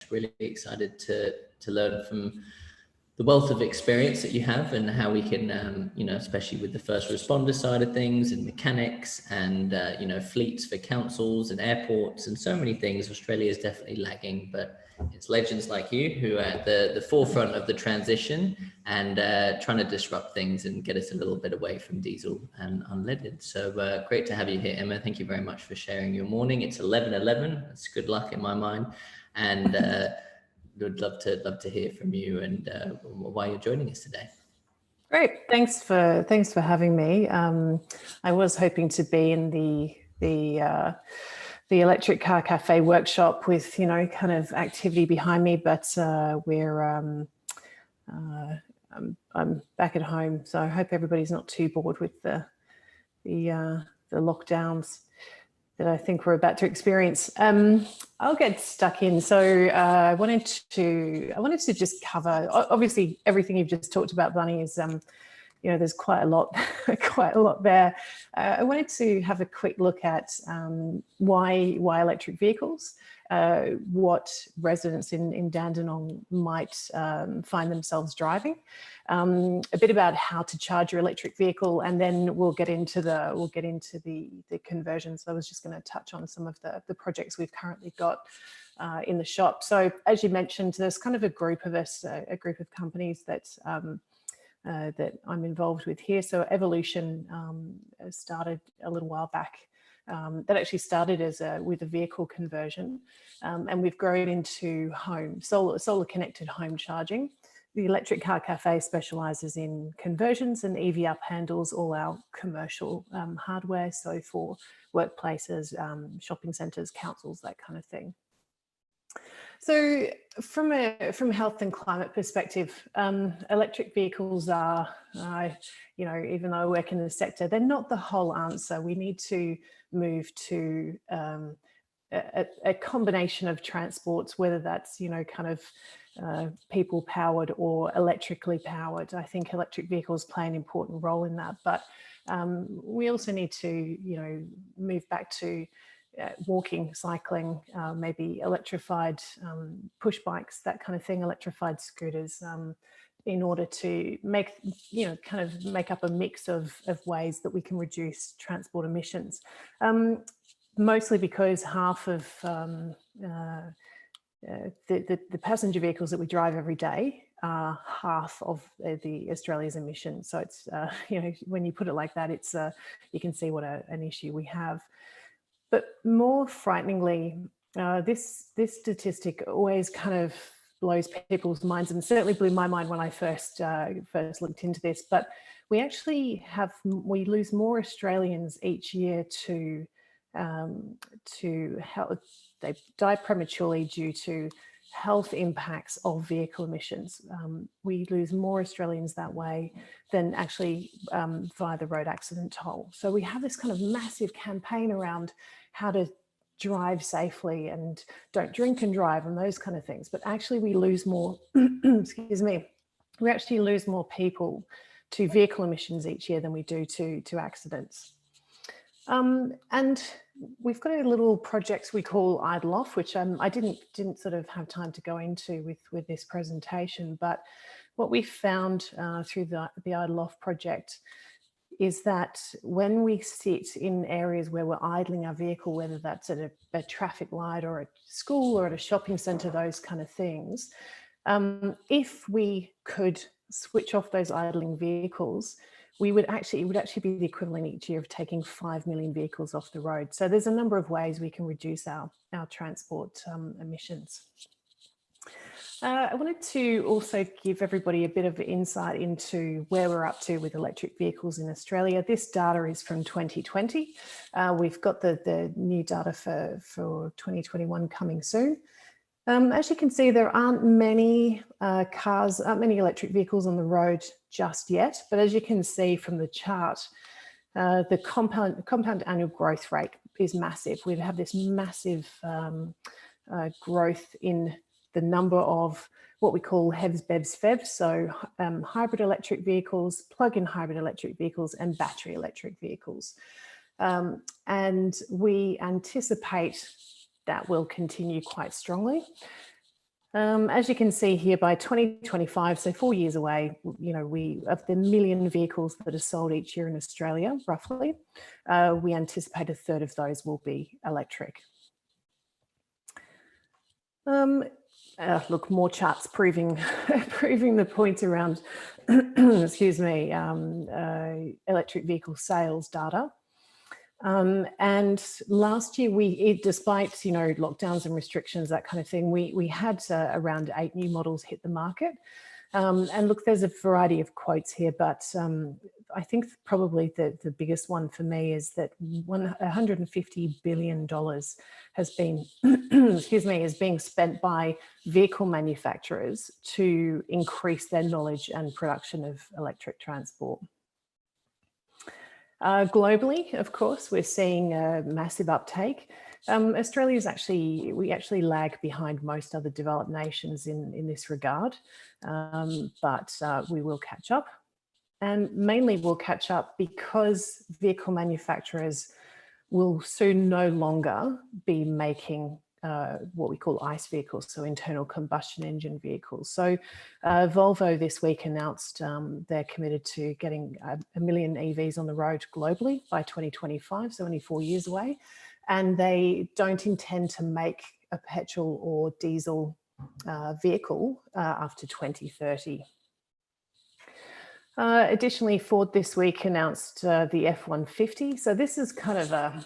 much. Really excited to learn from the wealth of experience that you have and how we can, you know, especially with the first responder side of things and mechanics and, you know, fleets for councils and airports and so many things. Australia is definitely lagging, but it's legends like you who are at the forefront of the transition and trying to disrupt things and get us a little bit away from diesel and unleaded. So great to have you here, Emma. Thank you very much for sharing your morning. It's 11:11. That's good luck in my mind. And would love to hear from you and why you're joining us today. Great, thanks for having me. I was hoping to be in the electric car cafe workshop with, you know, kind of activity behind me, but I'm back at home, so I hope everybody's not too bored with the lockdowns that I think we're about to experience. I'll get stuck in. So I wanted to just cover, obviously everything you've just talked about, Bunny, is you know, there's quite a lot there. I wanted to have a quick look at why electric vehicles, what residents in Dandenong might find themselves driving, a bit about how to charge your electric vehicle, and then we'll get into the conversions. I was just going to touch on some of the projects we've currently got in the shop. So as you mentioned, there's kind of a group of us, a group of companies that I'm involved with here. So Evolution started a little while back. That actually started as with a vehicle conversion, and we've grown into solar connected home charging. The Electric Car Cafe specialises in conversions, and EVUp handles all our commercial hardware, so for workplaces, shopping centres, councils, that kind of thing. So from a health and climate perspective, electric vehicles are, you know, even though I work in the sector, they're not the whole answer. We need to move to a combination of transports, whether that's, you know, kind of people powered or electrically powered. I think electric vehicles play an important role in that, but we also need to, you know, move back to walking, cycling, maybe electrified push bikes, that kind of thing, electrified scooters, in order to make, you know, kind of make up a mix of ways that we can reduce transport emissions. Mostly because half of the passenger vehicles that we drive every day are half of the Australia's emissions. So it's, you know, when you put it like that, it's you can see what an issue we have. But more frighteningly, this statistic always kind of blows people's minds, and certainly blew my mind when I first looked into this. But we actually we lose more Australians each year to health. They die prematurely due to health impacts of vehicle emissions. We lose more Australians that way than actually via the road accident toll. So we have this kind of massive campaign around how to drive safely and don't drink and drive and those kind of things. But actually we lose more, excuse me, we actually lose more people to vehicle emissions each year than we do to accidents. And we've got a little project we call Idle Off, which I didn't sort of have time to go into with this presentation. But what we found through the Idle Off project is that when we sit in areas where we're idling our vehicle, whether that's at a traffic light or a school or at a shopping centre, those kind of things, if we could switch off those idling vehicles, it would actually be the equivalent each year of taking 5 million vehicles off the road. So there's a number of ways we can reduce our transport emissions. I wanted to also give everybody a bit of insight into where we're up to with electric vehicles in Australia. This data is from 2020. We've got the new data for 2021 coming soon. As you can see, there aren't many many electric vehicles on the road just yet, but as you can see from the chart, the compound annual growth rate is massive. We have this massive growth in the number of what we call HEVs, BEVs, FEVs, so hybrid electric vehicles, plug-in hybrid electric vehicles, and battery electric vehicles. And we anticipate that will continue quite strongly. As you can see here, by 2025, so 4 years away, you know, of the million vehicles that are sold each year in Australia, roughly, we anticipate a third of those will be electric. Look, more charts proving proving the point around, excuse me, electric vehicle sales data. And last year, despite, you know, lockdowns and restrictions, that kind of thing, we had around 8 new models hit the market. And look, there's a variety of quotes here, but I think probably the biggest one for me is that $150 billion has been, excuse me, is being spent by vehicle manufacturers to increase their knowledge and production of electric transport. Globally, of course, we're seeing a massive uptake. Australia's we actually lag behind most other developed nations in this regard, but we will catch up. And mainly we'll catch up because vehicle manufacturers will soon no longer be making what we call ICE vehicles, so internal combustion engine vehicles. So Volvo this week announced they're committed to getting 1 million EVs on the road globally by 2025, so only 4 years away. And they don't intend to make a petrol or diesel vehicle after 2030. Additionally, Ford this week announced the F-150. So this is kind of a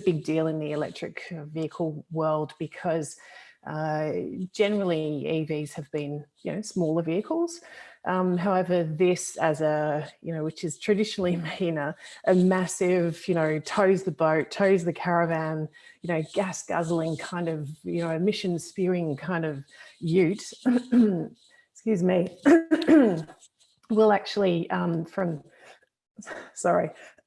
big deal in the electric vehicle world because generally EVs have been, you know, smaller vehicles. However, this as which is traditionally been a massive, you know, tows the boat, tows the caravan, you know, gas guzzling kind of, you know, emission spewing kind of ute. Excuse me. Will actually, from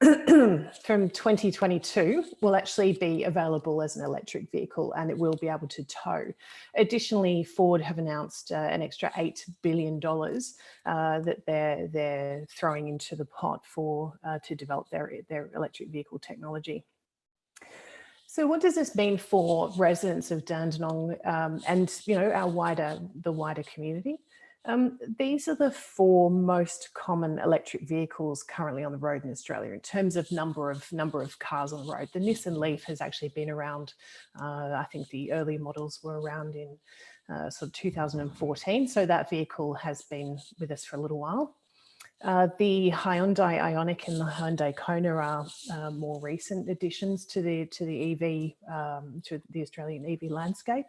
2022, will actually be available as an electric vehicle and it will be able to tow. Additionally, Ford have announced an extra $8 billion that they're throwing into the pot for to develop their electric vehicle technology. So what does this mean for residents of Dandenong and, you know, the wider community? These are the 4 most common electric vehicles currently on the road in Australia in terms of number of cars on the road. The Nissan Leaf has actually been around. I think the early models were around in sort of 2014. So that vehicle has been with us for a little while. The Hyundai Ioniq and the Hyundai Kona are more recent additions to the EV, to the Australian EV landscape.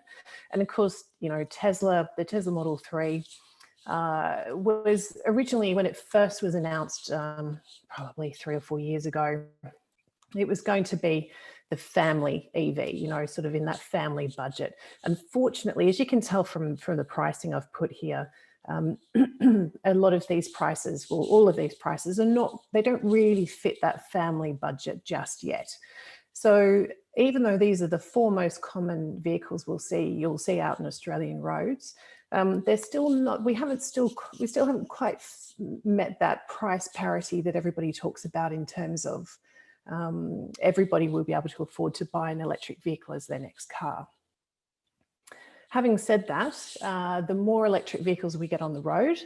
And of course, you know, the Tesla Model 3 was originally, when it first was announced, probably 3 or 4 years ago, it was going to be the family EV, you know, sort of in that family budget. Unfortunately, as you can tell from the pricing I've put here, a lot of these prices, well, all of these prices they don't really fit that family budget just yet. So even though these are the 4 most common vehicles you'll see out in Australian roads, they're still not, we still haven't quite met that price parity that everybody talks about in terms of everybody will be able to afford to buy an electric vehicle as their next car. Having said that, the more electric vehicles we get on the road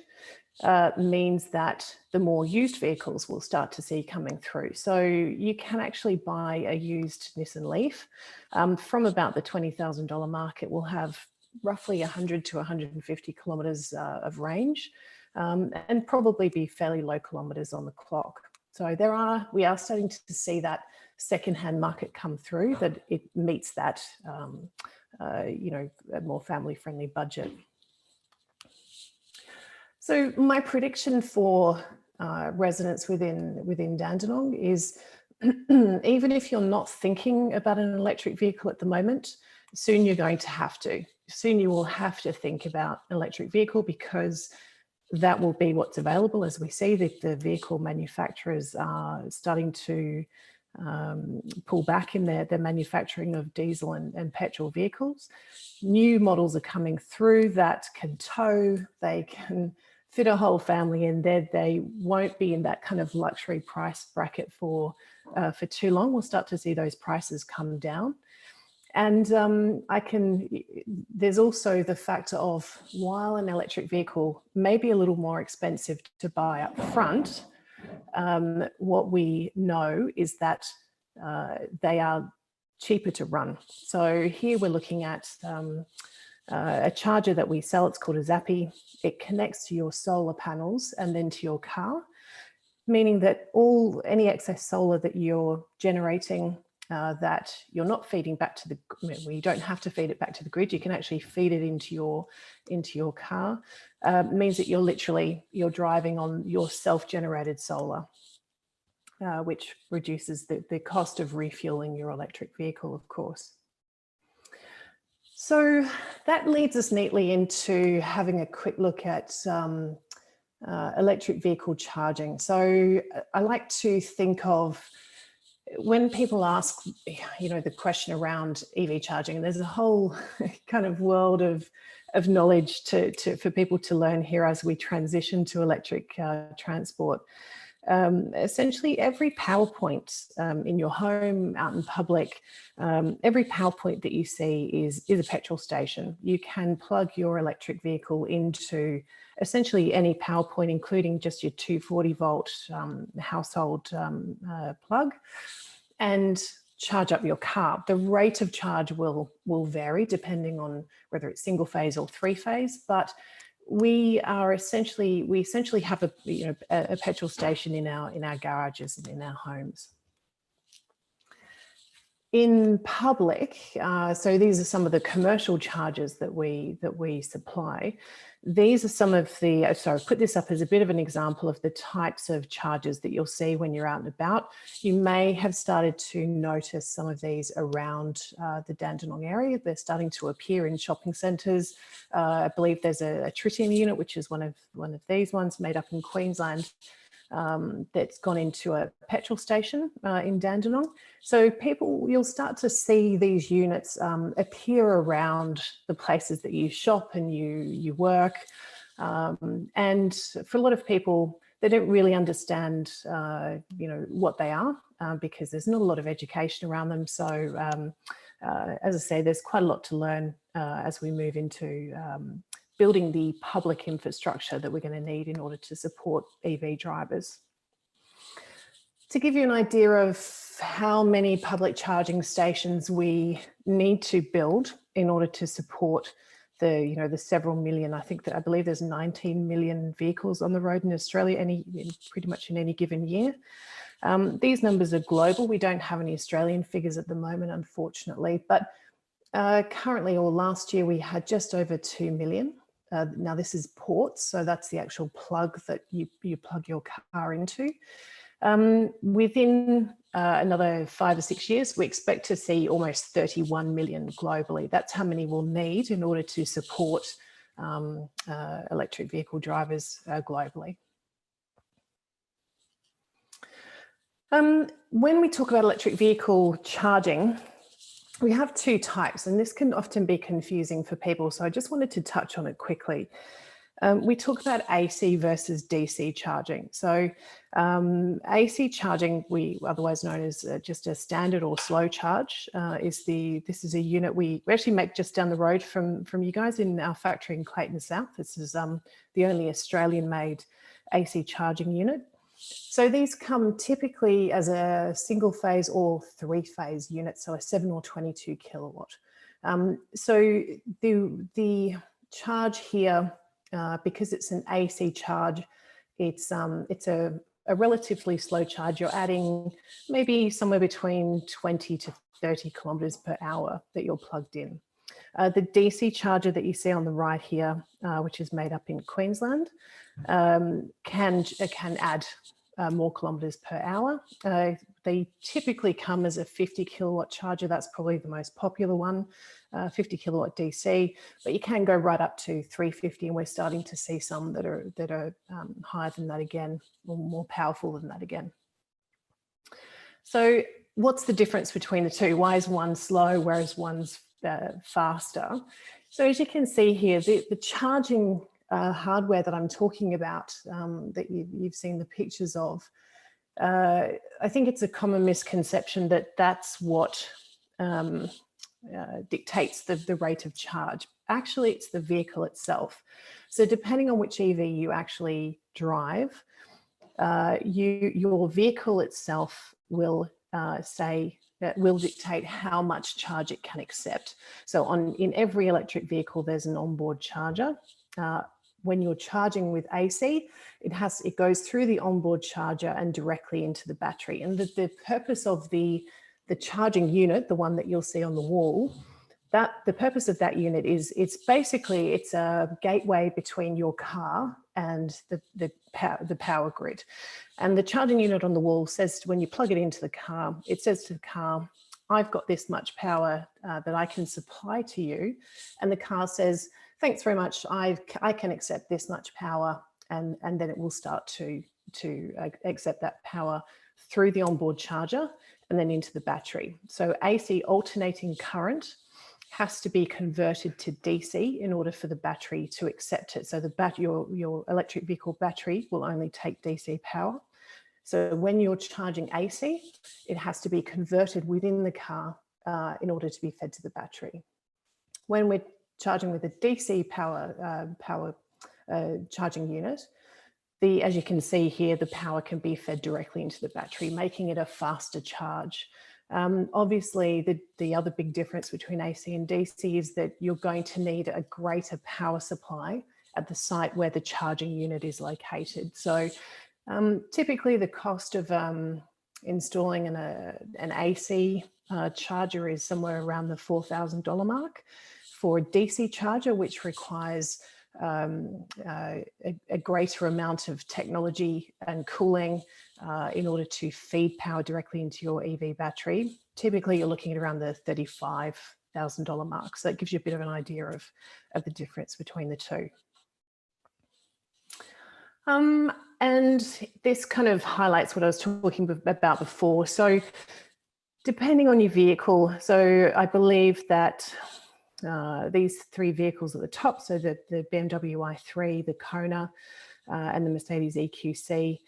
means that the more used vehicles we'll start to see coming through. So you can actually buy a used Nissan Leaf from about the $20,000 mark. It will have roughly 100 to 150 kilometres of range and probably be fairly low kilometres on the clock. So we are starting to see that secondhand market come through, that it meets that you know, a more family-friendly budget. So my prediction for residents within Dandenong is even if you're not thinking about an electric vehicle at the moment, soon you're going to have to. Soon you will have to think about an electric vehicle because that will be what's available. As we see that the vehicle manufacturers are starting to pull back in their manufacturing of diesel and petrol vehicles. New models are coming through that can tow, they can fit a whole family in there. They won't be in that kind of luxury price bracket for too long. We'll start to see those prices come down. And there's also the factor of, while an electric vehicle may be a little more expensive to buy up front, what we know is that they are cheaper to run. So here we're looking at a charger that we sell. It's called a Zappi. It connects to your solar panels and then to your car, meaning that any excess solar that you're generating, that you're not feeding back to you don't have to feed it back to the grid. You can actually feed it into your car. Means that you're driving on your self-generated solar, which reduces the cost of refueling your electric vehicle, of course. So that leads us neatly into having a quick look at electric vehicle charging. So I like to think of, when people ask, the question around EV charging, there's a whole kind of world of knowledge for people to learn here as we transition to electric transport. Essentially, every power point in your home, out in public, every power point that you see is a petrol station. You can plug your electric vehicle into essentially any power point, including just your 240 volt household plug, and charge up your car. The rate of charge will vary depending on whether it's single phase or three phase, but we essentially have a petrol station in our garages and in our homes. In public, so these are some of the commercial chargers that we supply. These are some of the, so I've put this up as a bit of an example of the types of chargers that you'll see when you're out and about. You may have started to notice some of these around the Dandenong area. They're starting to appear in shopping centres. I believe there's a tritium unit, which is one of these ones made up in Queensland, that's gone into a petrol station in Dandenong. So you'll start to see these units appear around the places that you shop and you work. And for a lot of people, they don't really understand, what they are because there's not a lot of education around them. So as I say, there's quite a lot to learn as we move into building the public infrastructure that we're going to need in order to support EV drivers. To give you an idea of how many public charging stations we need to build in order to support the several million, I believe there's 19 million vehicles on the road in Australia, pretty much in any given year. These numbers are global. We don't have any Australian figures at the moment, unfortunately, but currently, or last year, we had just over 2 million. Now this is ports, so that's the actual plug that you plug your car into. Within another 5 or 6 years, we expect to see almost 31 million globally. That's how many we'll need in order to support electric vehicle drivers globally. When we talk about electric vehicle charging, we have two types, and this can often be confusing for people. So I just wanted to touch on it quickly. We talk about AC versus DC charging. So AC charging, otherwise known as just a standard or slow charge, this is a unit we actually make just down the road from you guys in our factory in Clayton South. This is the only Australian-made AC charging unit. So these come typically as a single phase or three phase unit, so a 7 or 22 kilowatt. So the charge here, because it's an AC charge, it's a relatively slow charge. You're adding maybe somewhere between 20 to 30 kilometers per hour that you're plugged in. The DC charger that you see on the right here, which is made up in Queensland, can add more kilometers per hour. They typically come as a 50 kilowatt charger. That's probably the most popular one, 50 kilowatt DC, but you can go right up to 350, and we're starting to see some that are higher than that again, or more powerful than that again. So what's the difference between the two? Why is one slow, whereas one's faster? So as you can see here, the charging hardware that I'm talking about, that you've seen the pictures of, I think it's a common misconception that that's what dictates the rate of charge. Actually, it's the vehicle itself. So depending on which EV you actually drive, your vehicle itself will will dictate how much charge it can accept. So in every electric vehicle, there's an onboard charger. When you're charging with AC, it goes through the onboard charger and directly into the battery. And the purpose of the charging unit, the one that you'll see on the wall, the purpose of that unit is it's a gateway between your car and the power grid. And the charging unit on the wall says, when you plug it into the car, it says to the car, I've got this much power that I can supply to you. And the car says, thanks very much, I can accept this much power. And then it will start to accept that power through the onboard charger and then into the battery. So AC, alternating current, has to be converted to DC in order for the battery to accept it. So your electric vehicle battery will only take DC power. So when you're charging AC, it has to be converted within the car in order to be fed to the battery. When we're charging with a DC power charging unit, as you can see here, the power can be fed directly into the battery, making it a faster charge. Obviously, the other big difference between AC and DC is that you're going to need a greater power supply at the site where the charging unit is located. So typically the cost of installing an AC charger is somewhere around the $4,000 mark. For a DC charger, which requires a greater amount of technology and cooling in order to feed power directly into your EV battery, typically you're looking at around the $35,000 mark. So that gives you a bit of an idea of the difference between the two. And this kind of highlights what I was talking about before. So depending on your vehicle, so I believe that these three vehicles at the top, so the BMW i3, the Kona, and the Mercedes EQC,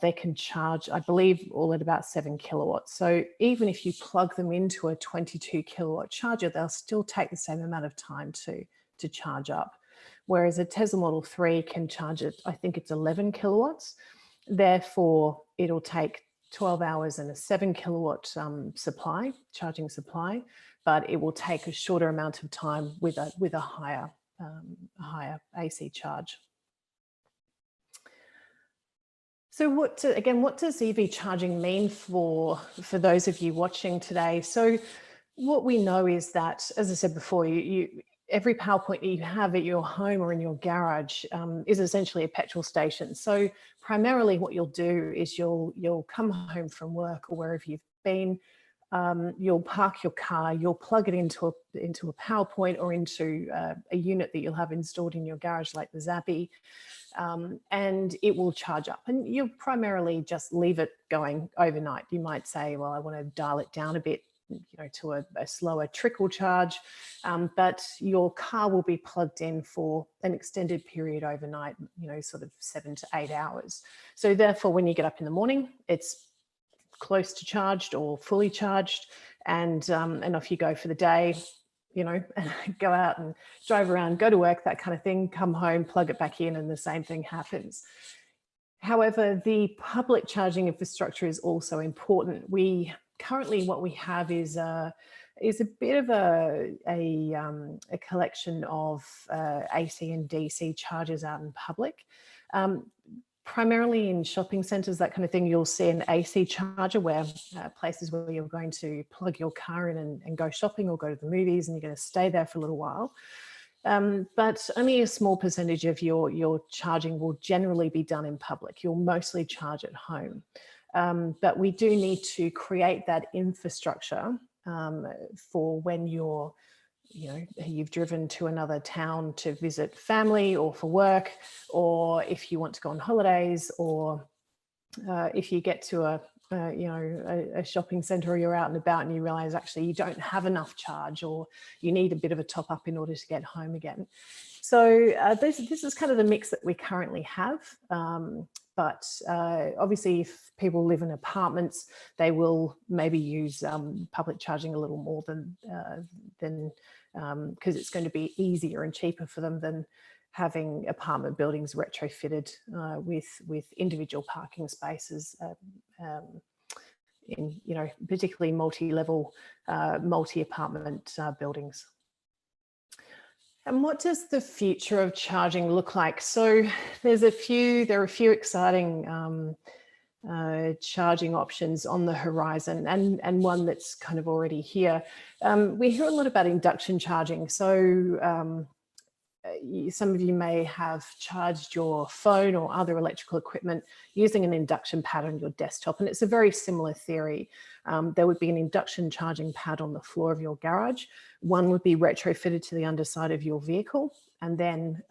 they can charge, I believe, all at about 7 kilowatts. So even if you plug them into a 22 kilowatt charger, they'll still take the same amount of time to charge up. Whereas a Tesla Model 3 can charge it, I think it's 11 kilowatts. Therefore, it'll take 12 hours and a 7 kilowatt charging supply, but it will take a shorter amount of time with a higher AC charge. So what does EV charging mean for those of you watching today? So what we know is that, as I said before, every power point that you have at your home or in your garage is essentially a petrol station. So primarily what you'll do is you'll come home from work or wherever you've been, you'll park your car, you'll plug it into a power point or into a unit that you'll have installed in your garage like the Zappi, and it will charge up. And you'll primarily just leave it going overnight. You might say, well, I want to dial it down a bit, to a slower trickle charge, but your car will be plugged in for an extended period overnight, sort of 7 to 8 hours. So therefore, when you get up in the morning, it's close to charged or fully charged, and off you go for the day, and go out and drive around, go to work, that kind of thing, come home, plug it back in, and the same thing happens. However, the public charging infrastructure is also important. Currently, what we have is a bit of a collection of AC and DC chargers out in public. Primarily in shopping centres, that kind of thing, you'll see an AC charger where places where you're going to plug your car in and go shopping or go to the movies, and you're going to stay there for a little while. But only a small percentage of your charging will generally be done in public. You'll mostly charge at home. But we do need to create that infrastructure for when you've driven to another town to visit family or for work, or if you want to go on holidays, or if you get to a shopping centre, or you're out and about and you realise actually you don't have enough charge, or you need a bit of a top up in order to get home again. So this is kind of the mix that we currently have. But obviously, if people live in apartments, they will maybe use public charging a little more than because it's going to be easier and cheaper for them than having apartment buildings retrofitted with individual parking spaces in, particularly multi-level, multi-apartment buildings. And what does the future of charging look like? So there are a few exciting charging options on the horizon, and one that's kind of already here. We hear a lot about induction charging. So some of you may have charged your phone or other electrical equipment using an induction pad on your desktop, and it's a very similar theory. There would be an induction charging pad on the floor of your garage. One would be retrofitted to the underside of your vehicle, and then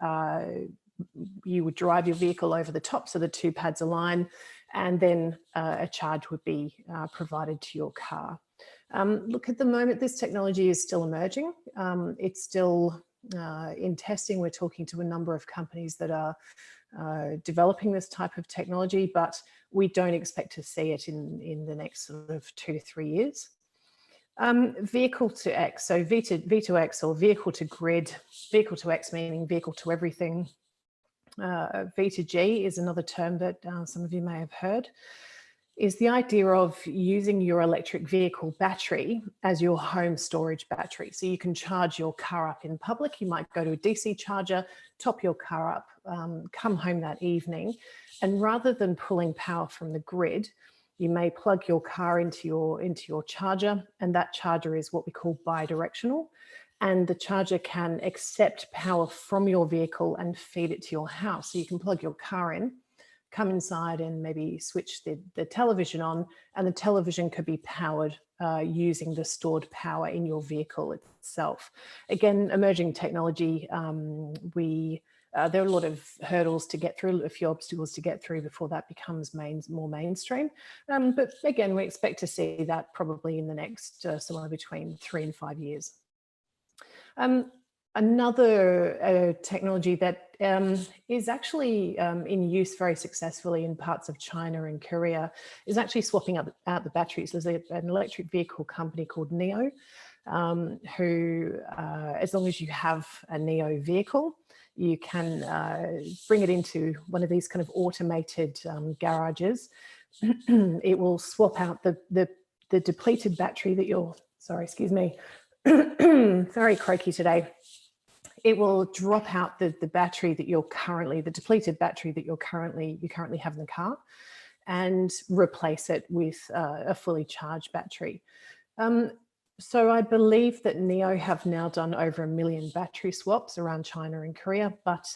you would drive your vehicle over the top so the two pads align, and then a charge would be provided to your car. Look, at the moment, this technology is still emerging. It's still in testing. We're talking to a number of companies that are developing this type of technology, but we don't expect to see it in the next sort of 2 to 3 years. Vehicle to X, so V2X or vehicle to grid, vehicle to X meaning vehicle to everything. V2G is another term that some of you may have heard, is the idea of using your electric vehicle battery as your home storage battery. So you can charge your car up in public. You might go to a DC charger, top your car up, come home that evening, and rather than pulling power from the grid, you may plug your car into your charger, and that charger is what we call bi-directional. And the charger can accept power from your vehicle and feed it to your house. So you can plug your car in, come inside and maybe switch the television on, and the television could be powered using the stored power in your vehicle itself. Again, emerging technology, there are a lot of hurdles to get through, a few obstacles to get through before that becomes more mainstream. But again, we expect to see that probably in the next somewhere between 3 and 5 years. Another technology that is actually in use very successfully in parts of China and Korea is actually swapping out the batteries. There's an electric vehicle company called NIO, who, as long as you have a NIO vehicle, you can bring it into one of these kind of automated garages. It will swap out the depleted battery that you're, sorry, excuse me, very croaky today. It will drop out the battery that the depleted battery that you currently have in the car, and replace it with a fully charged battery. So I believe that NIO have now done over 1 million battery swaps around China and Korea, but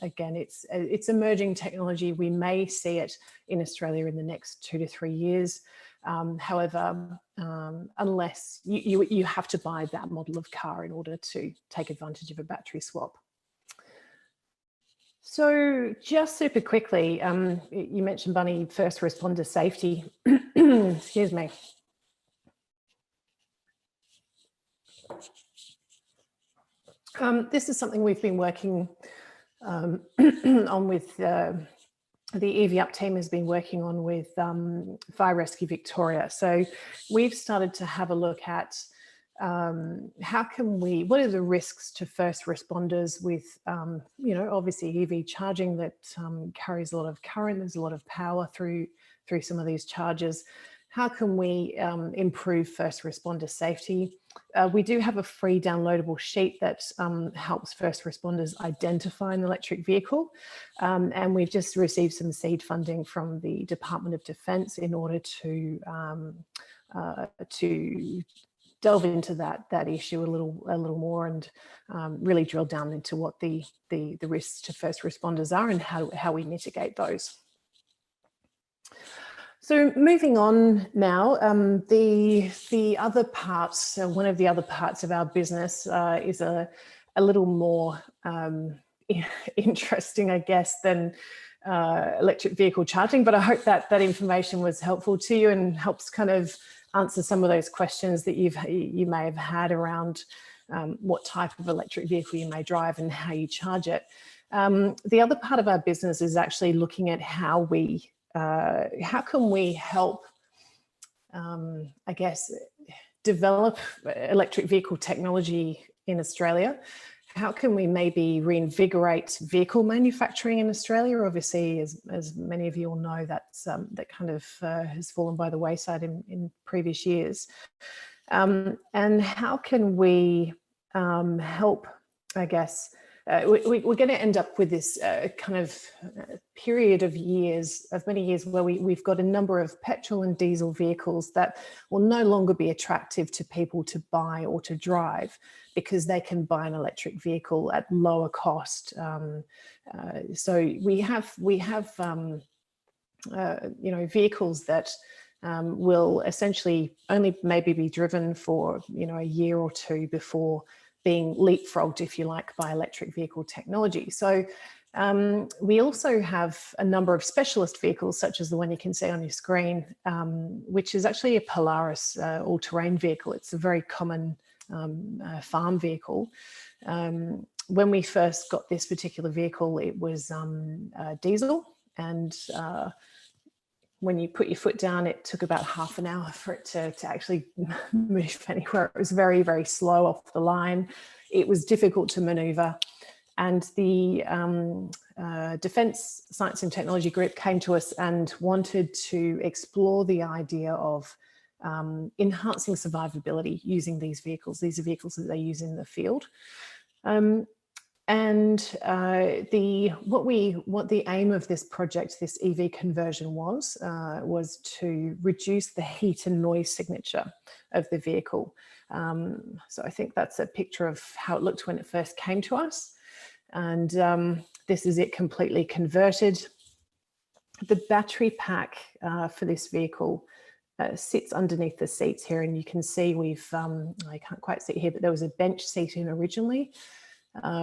again, it's emerging technology. We may see it in Australia in the next 2 to 3 years. However, unless you have to buy that model of car in order to take advantage of a battery swap. So just super quickly, you mentioned, Bunny, first responder safety. Excuse me. This is something we've been working on with the EVUp team has been working on with Fire Rescue Victoria. So we've started to have a look at what are the risks to first responders with, obviously EV charging that carries a lot of current, there's a lot of power through some of these chargers. How can we improve first responder safety? We do have a free downloadable sheet that helps first responders identify an electric vehicle. And we've just received some seed funding from the Department of Defence in order to delve into that issue a little more, and really drill down into what the risks to first responders are and how we mitigate those. So moving on now, the other parts, one of the other parts of our business is a little more interesting, I guess, than electric vehicle charging, but I hope that that information was helpful to you and helps kind of answer some of those questions that you may have had around what type of electric vehicle you may drive and how you charge it. The other part of our business is actually looking at how can we help, I guess, develop electric vehicle technology in Australia. How can we maybe reinvigorate vehicle manufacturing in Australia? Obviously, as many of you all know, that's that kind of has fallen by the wayside in previous years. And how can we help, I guess, we're going to end up with this kind of period of many years where we've got a number of petrol and diesel vehicles that will no longer be attractive to people to buy or to drive, because they can buy an electric vehicle at lower cost. So we have vehicles that will essentially only maybe be driven for a year or two before being leapfrogged, if you like, by electric vehicle technology. So we also have a number of specialist vehicles, such as the one you can see on your screen, which is actually a Polaris all-terrain vehicle. It's a very common farm vehicle. When we first got this particular vehicle, it was diesel, and when you put your foot down, it took about half an hour for it to actually move anywhere. It was very, very slow off the line. It was difficult to maneuver. And the Defence Science and Technology Group came to us and wanted to explore the idea of enhancing survivability using these vehicles. These are vehicles that they use in the field. What the aim of this project, this EV conversion was to reduce the heat and noise signature of the vehicle. So I think that's a picture of how it looked when it first came to us. And this is it completely converted. The battery pack for this vehicle sits underneath the seats here, and you can see I can't quite see it here, but there was a bench seat in originally.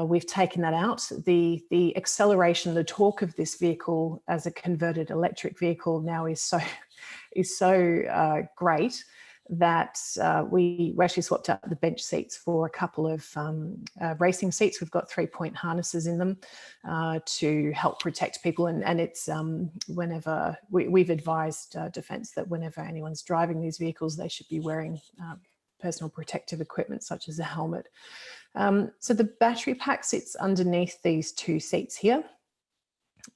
We've taken that out. The acceleration, the torque of this vehicle as a converted electric vehicle now is so great that we actually swapped out the bench seats for a couple of racing seats. We've got 3-point harnesses in them to help protect people. And it's whenever we've advised Defence that whenever anyone's driving these vehicles, they should be wearing personal protective equipment such as a helmet. So the battery pack sits underneath these two seats here.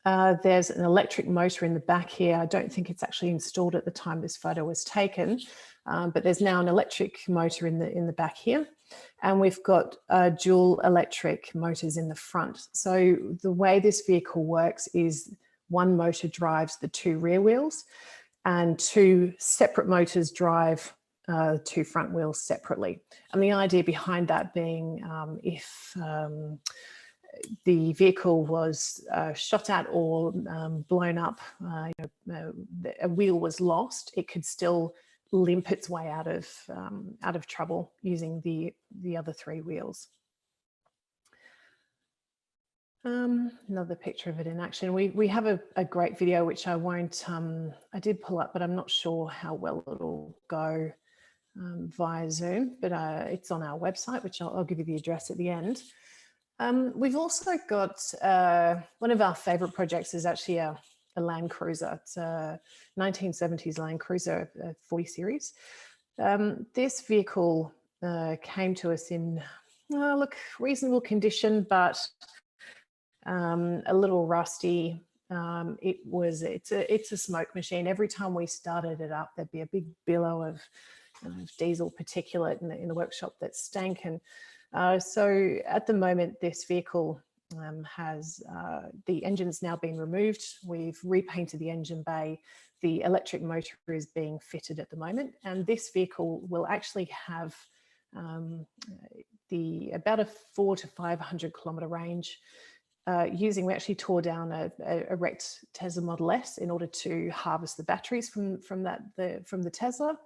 There's an electric motor in the back here. I don't think it's actually installed at the time this photo was taken, but there's now an electric motor in the back here. And we've got dual electric motors in the front. So the way this vehicle works is one motor drives the two rear wheels, and two separate motors drive two front wheels separately. And the idea behind that being if the vehicle was shot at or blown up, a wheel was lost, it could still limp its way out of trouble using the other three wheels. Another picture of it in action. We have a great video which I won't, I did pull up, but I'm not sure how well it'll go via Zoom, but it's on our website, which I'll give you the address at the end. We've also got one of our favourite projects is actually a Land Cruiser. It's a 1970s Land Cruiser 40 series. This vehicle came to us in reasonable condition, but a little rusty. It's a smoke machine. Every time we started it up, there'd be a big billow of diesel particulate in the workshop that stank. And so at the moment, this vehicle has the engine's now been removed. We've repainted the engine bay. The electric motor is being fitted at the moment, and this vehicle will actually have about a 400 to 500 kilometre range. We actually tore down a wrecked Tesla Model S in order to harvest the batteries from the Tesla,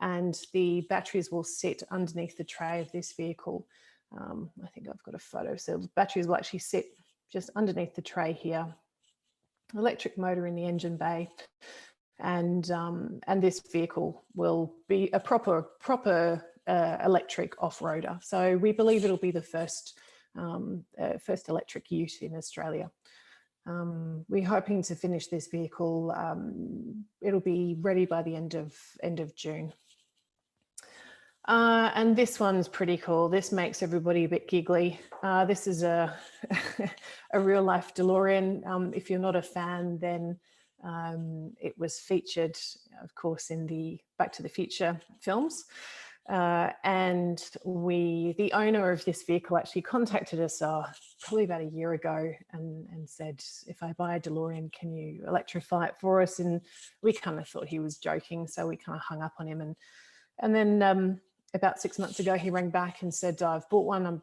and the batteries will sit underneath the tray of this vehicle. I think I've got a photo. So the batteries will actually sit just underneath the tray here, electric motor in the engine bay, and this vehicle will be a proper electric off-roader. So we believe it'll be the first electric ute in Australia. We're hoping to finish this vehicle. It'll be ready by the end of June. And this one's pretty cool. This makes everybody a bit giggly. This is a real life DeLorean. If you're not a fan, then it was featured, of course, in the Back to the Future films. And the owner of this vehicle actually contacted us probably about a year ago and said, if I buy a DeLorean, can you electrify it for us? And we kind of thought he was joking, so we kind of hung up on him. And then about 6 months ago, he rang back and said, I've bought one.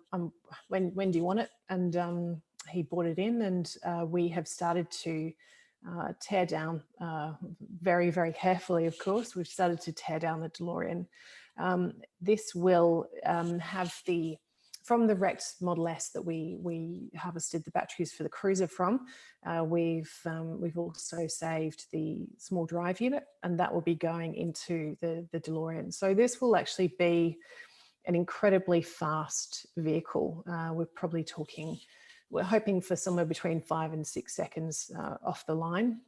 When do you want it? And he bought it in, and we have started to tear down very, very carefully, of course. We've started to tear down the DeLorean. This will have from the wrecked Model S that we harvested the batteries for the Cruiser from. We've also saved the small drive unit, and that will be going into the DeLorean. So this will actually be an incredibly fast vehicle. We're hoping for somewhere between 5 and 6 seconds off the line.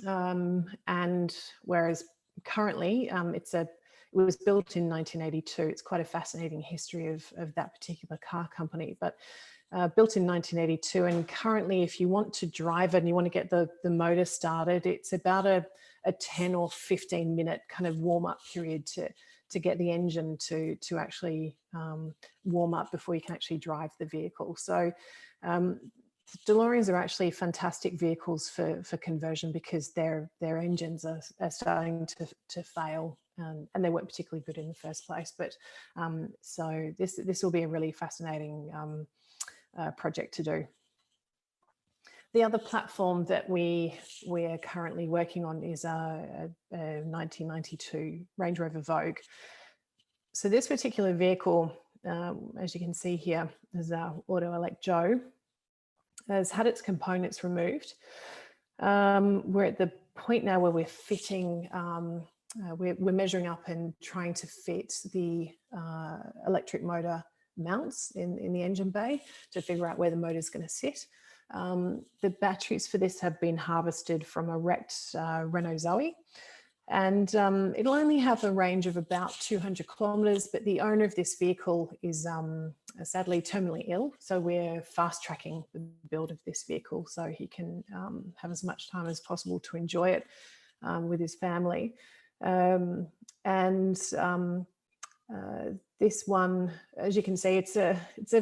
And whereas currently it was built in 1982. It's quite a fascinating history of that particular car company, but built in 1982. And currently, if you want to drive it and you want to get the motor started, it's about a 10 or 15 minute kind of warm up period to get the engine to actually warm up before you can actually drive the vehicle. So DeLoreans are actually fantastic vehicles for conversion because their engines are starting to fail, and they weren't particularly good in the first place. But so this will be a really fascinating project to do. The other platform that we're currently working on is a 1992 Range Rover Vogue. So this particular vehicle, as you can see here, is our Auto Elect Joe, has had its components removed. We're at the point now where we're fitting, we're measuring up and trying to fit the electric motor mounts in the engine bay to figure out where the motor is going to sit. The batteries for this have been harvested from a wrecked Renault Zoe, and it'll only have a range of about 200 kilometres, but the owner of this vehicle is sadly terminally ill, so we're fast tracking the build of this vehicle so he can have as much time as possible to enjoy it with his family. This one, as you can see, it's a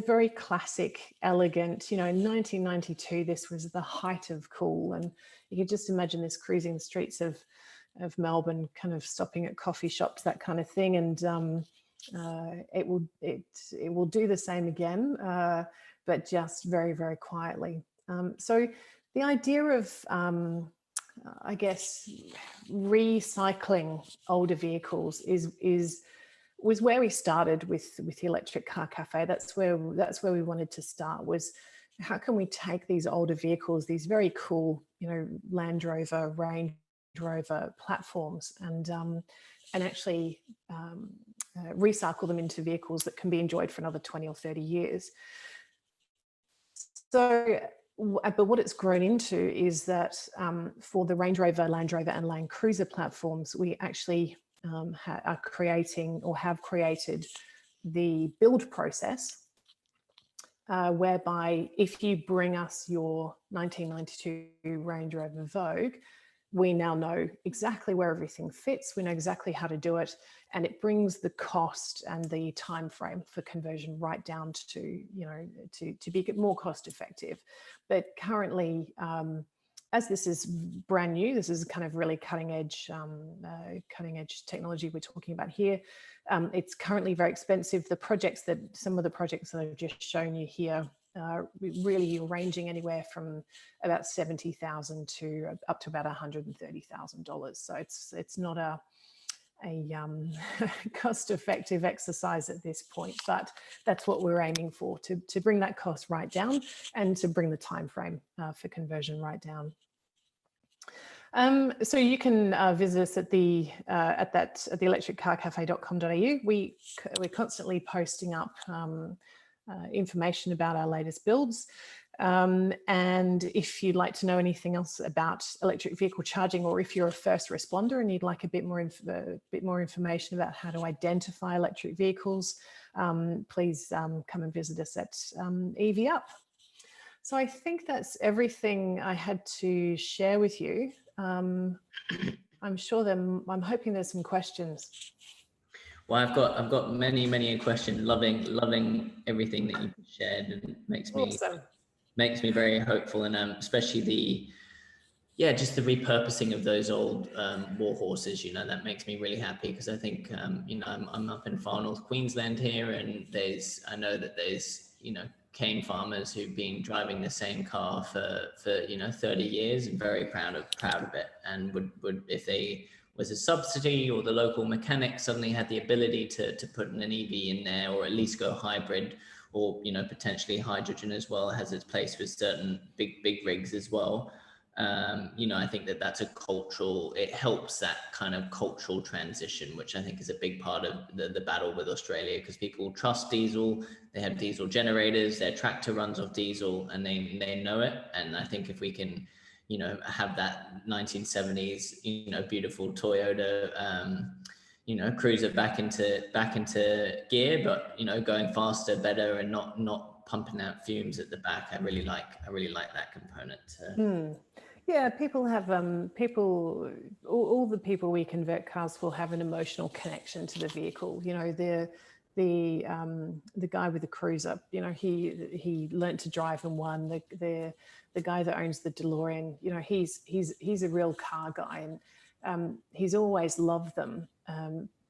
very classic, elegant, in 1992, this was the height of cool, and you could just imagine this cruising the streets of Melbourne, kind of stopping at coffee shops, that kind of thing. And it will do the same again, but just very, very quietly. So the idea of, I guess, recycling older vehicles was where we started with the Electric Car Cafe. That's where we wanted to start, was how can we take these older vehicles, these very cool, Land Rover, Range Rover platforms, and actually recycle them into vehicles that can be enjoyed for another 20 or 30 years. So, but what it's grown into is that for the Range Rover, Land Rover and Land Cruiser platforms, we actually are creating or have created the build process whereby if you bring us your 1992 Range Rover Vogue, we now know exactly where everything fits. We know exactly how to do it, and it brings the cost and the time frame for conversion right down to to be more cost effective. But currently, as this is brand new, this is kind of really cutting edge technology we're talking about here. It's currently very expensive. Some of the projects that I've just shown you here really ranging anywhere from about $70,000 to up to about $130,000. So it's not a cost-effective exercise at this point, but that's what we're aiming for, to bring that cost right down and to bring the time frame for conversion right down. So you can visit us at the electriccarcafe.com.au. We're constantly posting up information about our latest builds. And if you'd like to know anything else about electric vehicle charging, or if you're a first responder and you'd like a bit more information about how to identify electric vehicles, please come and visit us at EVUp. So I think that's everything I had to share with you. I'm hoping there's some questions. Well, I've got many questions. Loving everything that you've shared, and it makes me very hopeful, and especially just the repurposing of those old war horses. That makes me really happy, because I think I'm up in far north Queensland here, and I know that there's cane farmers who've been driving the same car for 30 years and very proud of it, and would if they was a subsidy, or the local mechanic suddenly had the ability to put an EV in there, or at least go hybrid, or potentially hydrogen as well, has its place with certain big rigs as well. I think that's it helps that kind of cultural transition, which I think is a big part of the battle with Australia, because people trust diesel. They have diesel generators, their tractor runs off diesel, and they know it. And I think if we can, have that 1970s, beautiful Toyota, cruiser back into gear, but, going faster, better, and not pumping out fumes at the back. I really like that component. Yeah, people have all the people we convert cars for have an emotional connection to the vehicle. The guy with the cruiser, he learnt to drive and won. The guy that owns the Delorean, he's a real car guy, and he's always loved them,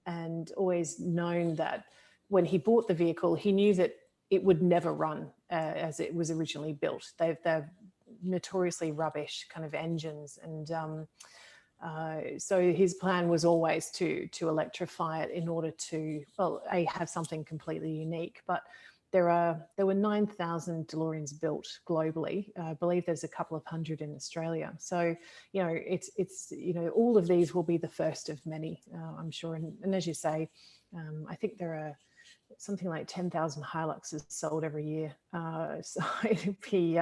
and always known that when he bought the vehicle, he knew that it would never run as it was originally built. They're notoriously rubbish kind of engines, and so his plan was always to electrify it in order to, well, have something completely unique. But there were 9,000 Deloreans built globally. I believe there's a couple of hundred in Australia. So it's all of these will be the first of many, I'm sure. And as you say, I think there are something like 10,000 Hiluxes sold every year. So it'd be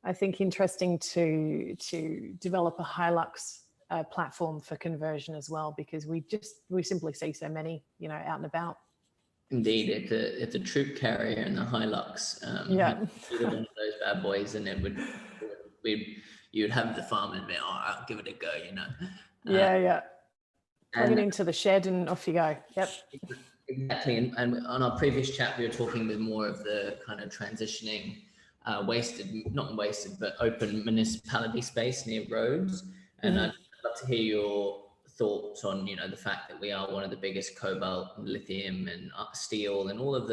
I think interesting to develop a Hilux platform for conversion as well, because we simply see so many out and about. Indeed, it's a troop carrier in the Hilux. Either one of those bad boys, and you'd have the farm admit, I'll give it a go, Plug it into the shed and off you go. Yep. Exactly. And on our previous chat, we were talking with more of the kind of transitioning not wasted, but open municipality space near roads. And I'd love to hear your thoughts on, the fact that we are one of the biggest cobalt, lithium, and steel, and all of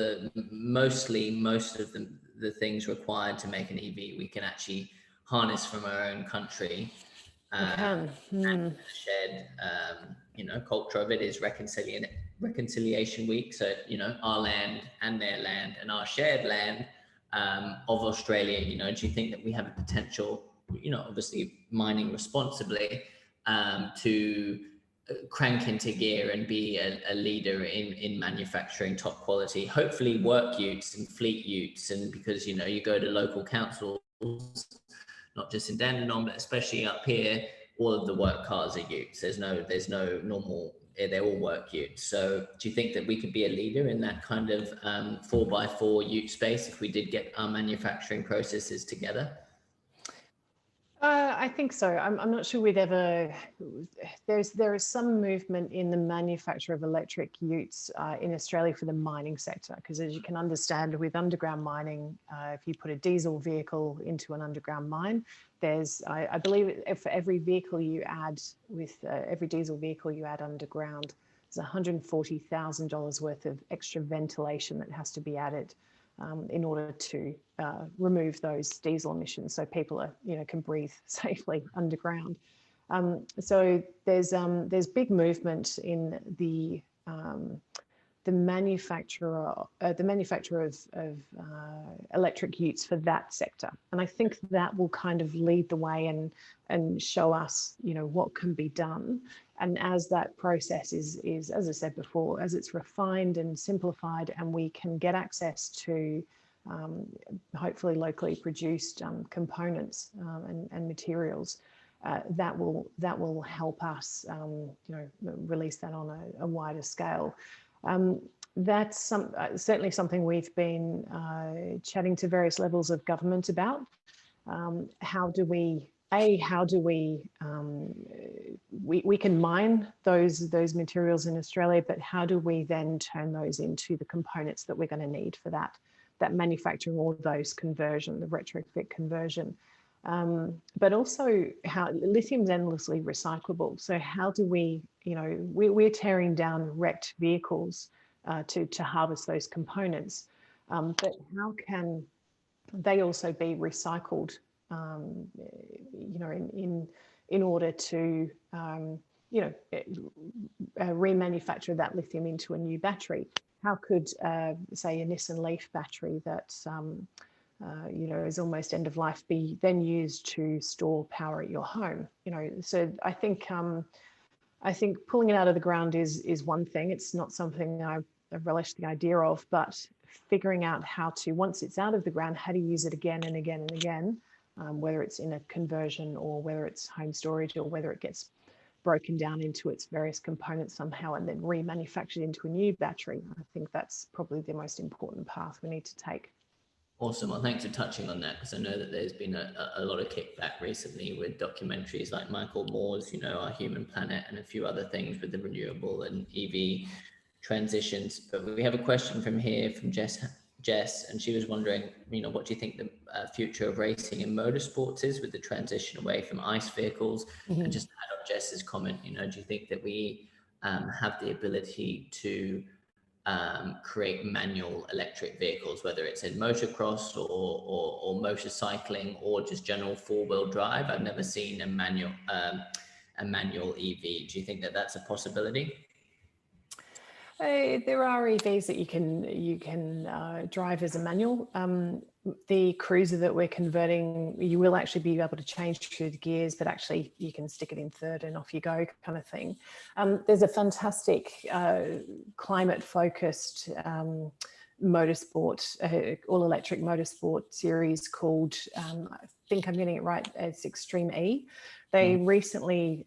most of the things required to make an EV we can actually harness from our own country. And the shared, culture of it is reconciliation week. So, our land and their land and our shared land of Australia. Do you think that we have a potential, obviously mining responsibly, to crank into gear and be a leader in manufacturing top quality, hopefully work utes and fleet utes? And because, you go to local councils, not just in Dandenong, but especially up here, all of the work cars are utes. There's no normal, they're all work utes. So do you think that we could be a leader in that kind of 4x4 ute space if we did get our manufacturing processes together? I think so. I'm not sure we'd ever. There is some movement in the manufacture of electric utes in Australia for the mining sector, because as you can understand, with underground mining, if you put a diesel vehicle into an underground mine, there's, I believe, for every vehicle you add every diesel vehicle you add underground, there's $140,000 worth of extra ventilation that has to be added in order to remove those diesel emissions, so people can breathe safely underground. So there's big movement in the the manufacturer of electric utes for that sector. And I think that will kind of lead the way and show us, you know, what can be done. And as that process is, as I said before, as it's refined and simplified, and we can get access to hopefully locally produced components and materials, that will help us, you know, release that on a wider scale. That's certainly something we've been chatting to various levels of government about. How do we we can mine those materials in Australia, but how do we then turn those into the components that we're going to need for that manufacturing, or those conversion, the retrofit conversion? But also how lithium's endlessly recyclable. So how do we, you know, we're tearing down wrecked vehicles to harvest those components, but how can they also be recycled, you know, in order to, you know, remanufacture that lithium into a new battery? How could, say, a Nissan Leaf battery that, you know, is almost end of life, be then used to store power at your home? You know, so I think pulling it out of the ground is one thing. It's not something I relish the idea of, but figuring out how to, once it's out of the ground, how to use it again and again and again, whether it's in a conversion or whether it's home storage or whether it gets broken down into its various components somehow and then remanufactured into a new battery. I think that's probably the most important path we need to take. Awesome. Well, thanks for touching on that, because I know that there's been a lot of kickback recently with documentaries like Michael Moore's, you know, Our Human Planet, and a few other things with the renewable and EV transitions. But we have a question from here from Jess, and she was wondering, you know, what do you think the future of racing in motorsports is with the transition away from ICE vehicles? Mm-hmm. And just to add on Jess's comment, you know, do you think that we have the ability to create manual electric vehicles, whether it's in motocross or motorcycling or just general four-wheel drive? I've never seen a manual EV. Do you think that that's a possibility? There are EVs that you can drive as a manual. The Cruiser that we're converting, you will actually be able to change through the gears, but actually you can stick it in third and off you go, kind of thing. There's a fantastic climate-focused motorsport, all-electric motorsport series called, I think I'm getting it right, it's Extreme E. They recently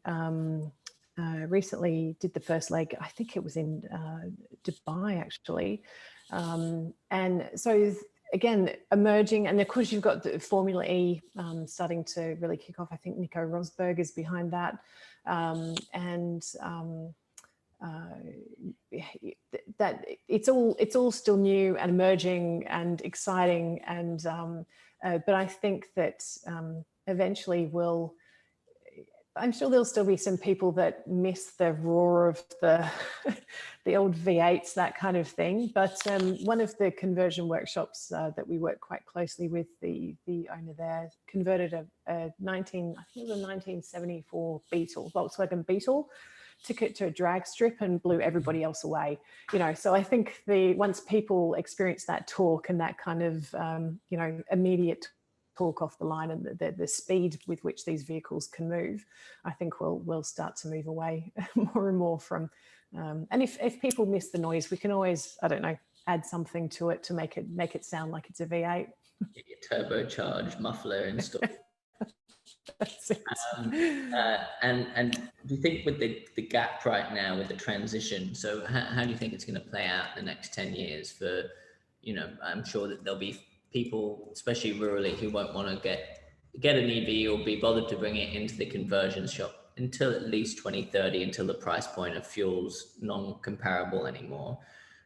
did the first leg. I think it was in Dubai, actually. And so again, emerging, and of course you've got the Formula E starting to really kick off. I think Nico Rosberg is behind that. That it's all still new and emerging and exciting. And but I think that eventually I'm sure there'll still be some people that miss the roar of the old V8s, that kind of thing. But one of the conversion workshops that we work quite closely with, the owner there, converted a 1974 Beetle, Volkswagen Beetle, took it to a drag strip and blew everybody else away. You know, so I think once people experience that torque and that kind of you know, immediate talk off the line and the speed with which these vehicles can move, I think we'll start to move away more and more from, and if people miss the noise, we can always, I don't know, add something to it to make it sound like it's a V8. Get your turbocharged muffler installed. That's it. And do you think with the gap right now with the transition, so how do you think it's going to play out in the next 10 years for, you know, I'm sure that there'll be people, especially rurally, who won't want to get an EV or be bothered to bring it into the conversion shop until at least 2030, until the price point of fuel's non-comparable anymore.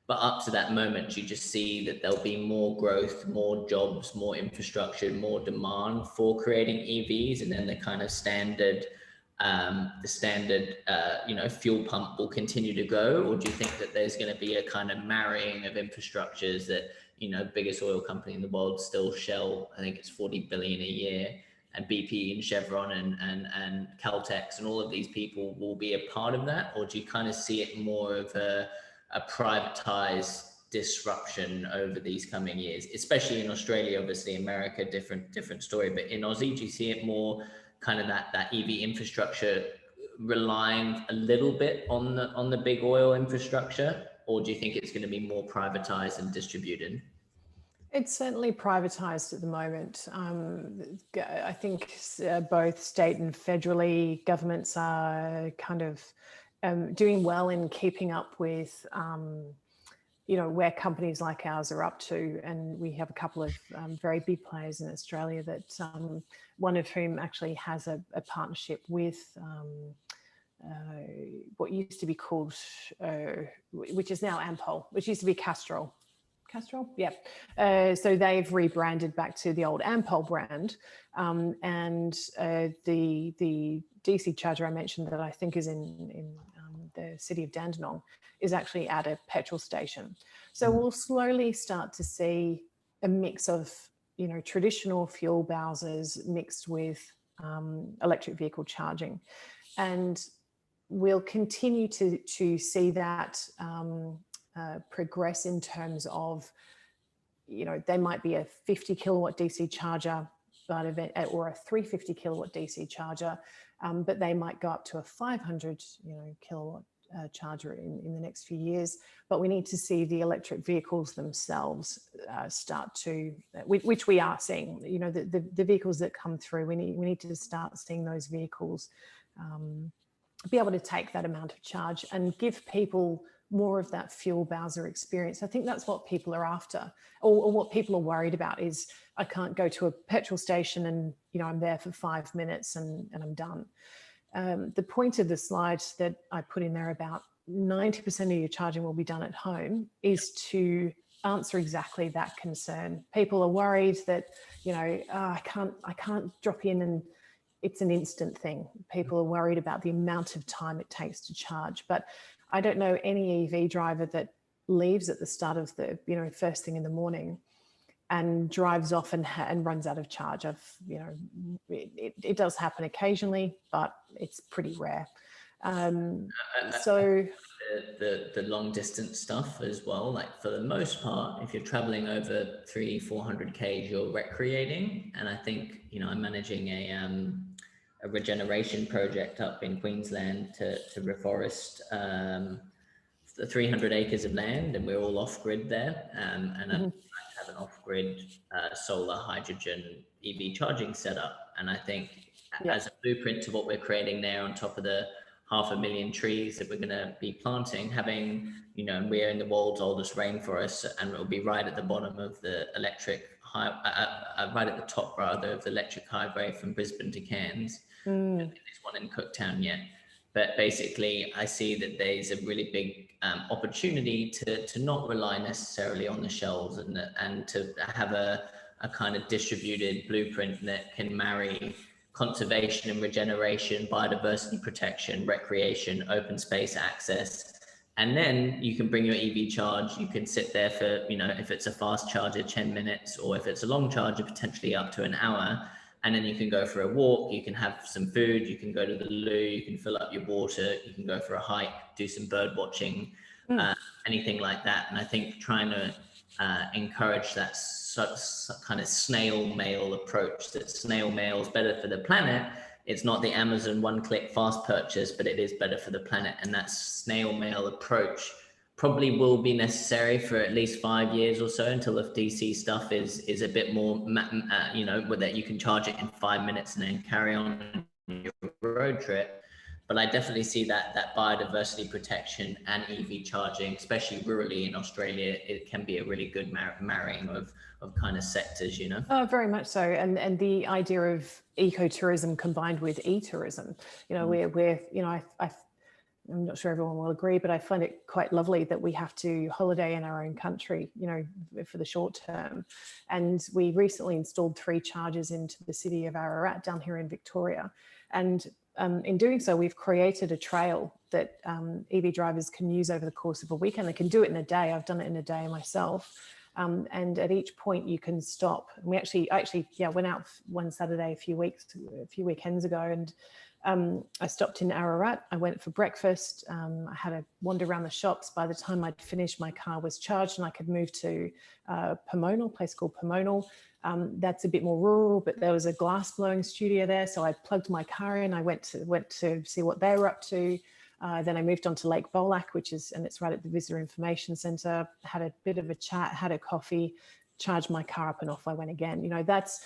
But up to that moment, you just see that there'll be more growth, more jobs, more infrastructure, more demand for creating EVs, and then the kind of standard, you know, fuel pump will continue to go? Or do you think that there's going to be a kind of marrying of infrastructures that, you know, biggest oil company in the world, still Shell, I think it's 40 billion a year, and BP and Chevron and Caltex and all of these people will be a part of that? Or do you kind of see it more of a a privatized disruption over these coming years, especially in Australia? Obviously America, different story, but in Aussie, do you see it more kind of that EV infrastructure relying a little bit on the big oil infrastructure, or do you think it's going to be more privatized and distributed? It's certainly privatised at the moment. I think both state and federally governments are kind of doing well in keeping up with, where companies like ours are up to. And we have a couple of very big players in Australia that one of whom actually has a partnership with what used to be called, which is now Ampol, which used to be Castrol. Yeah. So they've rebranded back to the old Ampol brand, and the DC charger I mentioned that I think is in the city of Dandenong is actually at a petrol station. So we'll slowly start to see a mix of traditional fuel bowsers mixed with electric vehicle charging, and we'll continue to see that progress in terms of, they might be a 50 kilowatt DC charger, or a 350 kilowatt DC charger, but they might go up to a 500 kilowatt charger in the next few years. But we need to see the electric vehicles themselves start to, which we are seeing. The vehicles that come through, we need to start seeing those vehicles be able to take that amount of charge and give people more of that fuel bowser experience. I think that's what people are after, or what people are worried about is, I can't go to a petrol station and I'm there for 5 minutes and I'm done. The point of the slide that I put in there about 90% of your charging will be done at home is to answer exactly that concern. People are worried that I can't drop in and it's an instant thing. People are worried about the amount of time it takes to charge, but I don't know any EV driver that leaves at the start of the, first thing in the morning and drives off and runs out of charge. It does happen occasionally, but it's pretty rare. So the long distance stuff as well, like for the most part, if you're traveling over 300-400 k's, you're recreating. And I think, I'm managing a regeneration project up in Queensland to reforest 300 acres of land, and we're all off grid there. And I have an off grid solar hydrogen EV charging setup. And I think as a blueprint to what we're creating there, on top of the 500,000 trees that we're going to be planting, having, we're in the world's oldest rainforest, and it'll be right at the bottom of the right at the top rather of the electric highway from Brisbane to Cairns. There's one in Cooktown yet, but basically I see that there's a really big opportunity to not rely necessarily on the shelves, and to have a kind of distributed blueprint that can marry conservation and regeneration, biodiversity protection, recreation, open space access. And then you can bring your EV charge. You can sit there for, if it's a fast charger, 10 minutes, or if it's a long charger, potentially up to an hour. And then you can go for a walk, you can have some food, you can go to the loo, you can fill up your water, you can go for a hike, do some bird watching, anything like that. And I think trying to encourage that kind of snail mail approach, that snail mail is better for the planet. It's not the Amazon one-click fast purchase, but it is better for the planet. And that snail mail approach probably will be necessary for at least 5 years or so, until the DC stuff is a bit more, that you can charge it in 5 minutes and then carry on your road trip. But I definitely see that biodiversity protection and EV charging, especially rurally in Australia, it can be a really good marrying of kind of sectors, Oh, very much so. And the idea of ecotourism combined with e-tourism, I'm not sure everyone will agree, but I find it quite lovely that we have to holiday in our own country, for the short term. And we recently installed 3 chargers into the city of Ararat down here in Victoria. And in doing so, we've created a trail that EV drivers can use over the course of a weekend. They can do it in a day. I've done it in a day myself. And at each point you can stop. And I actually went out one Saturday a few weekends ago, and I stopped in Ararat. I went for breakfast. I had a wander around the shops. By the time I'd finished, my car was charged and I could move to Pomona, a place called Pomona. That's a bit more rural, but there was a glass blowing studio there. So I plugged my car in. I went to see what they were up to. Then I moved on to Lake Bolac, and it's right at the Visitor Information Centre, had a bit of a chat, had a coffee, charged my car up and off I went again. You know, that's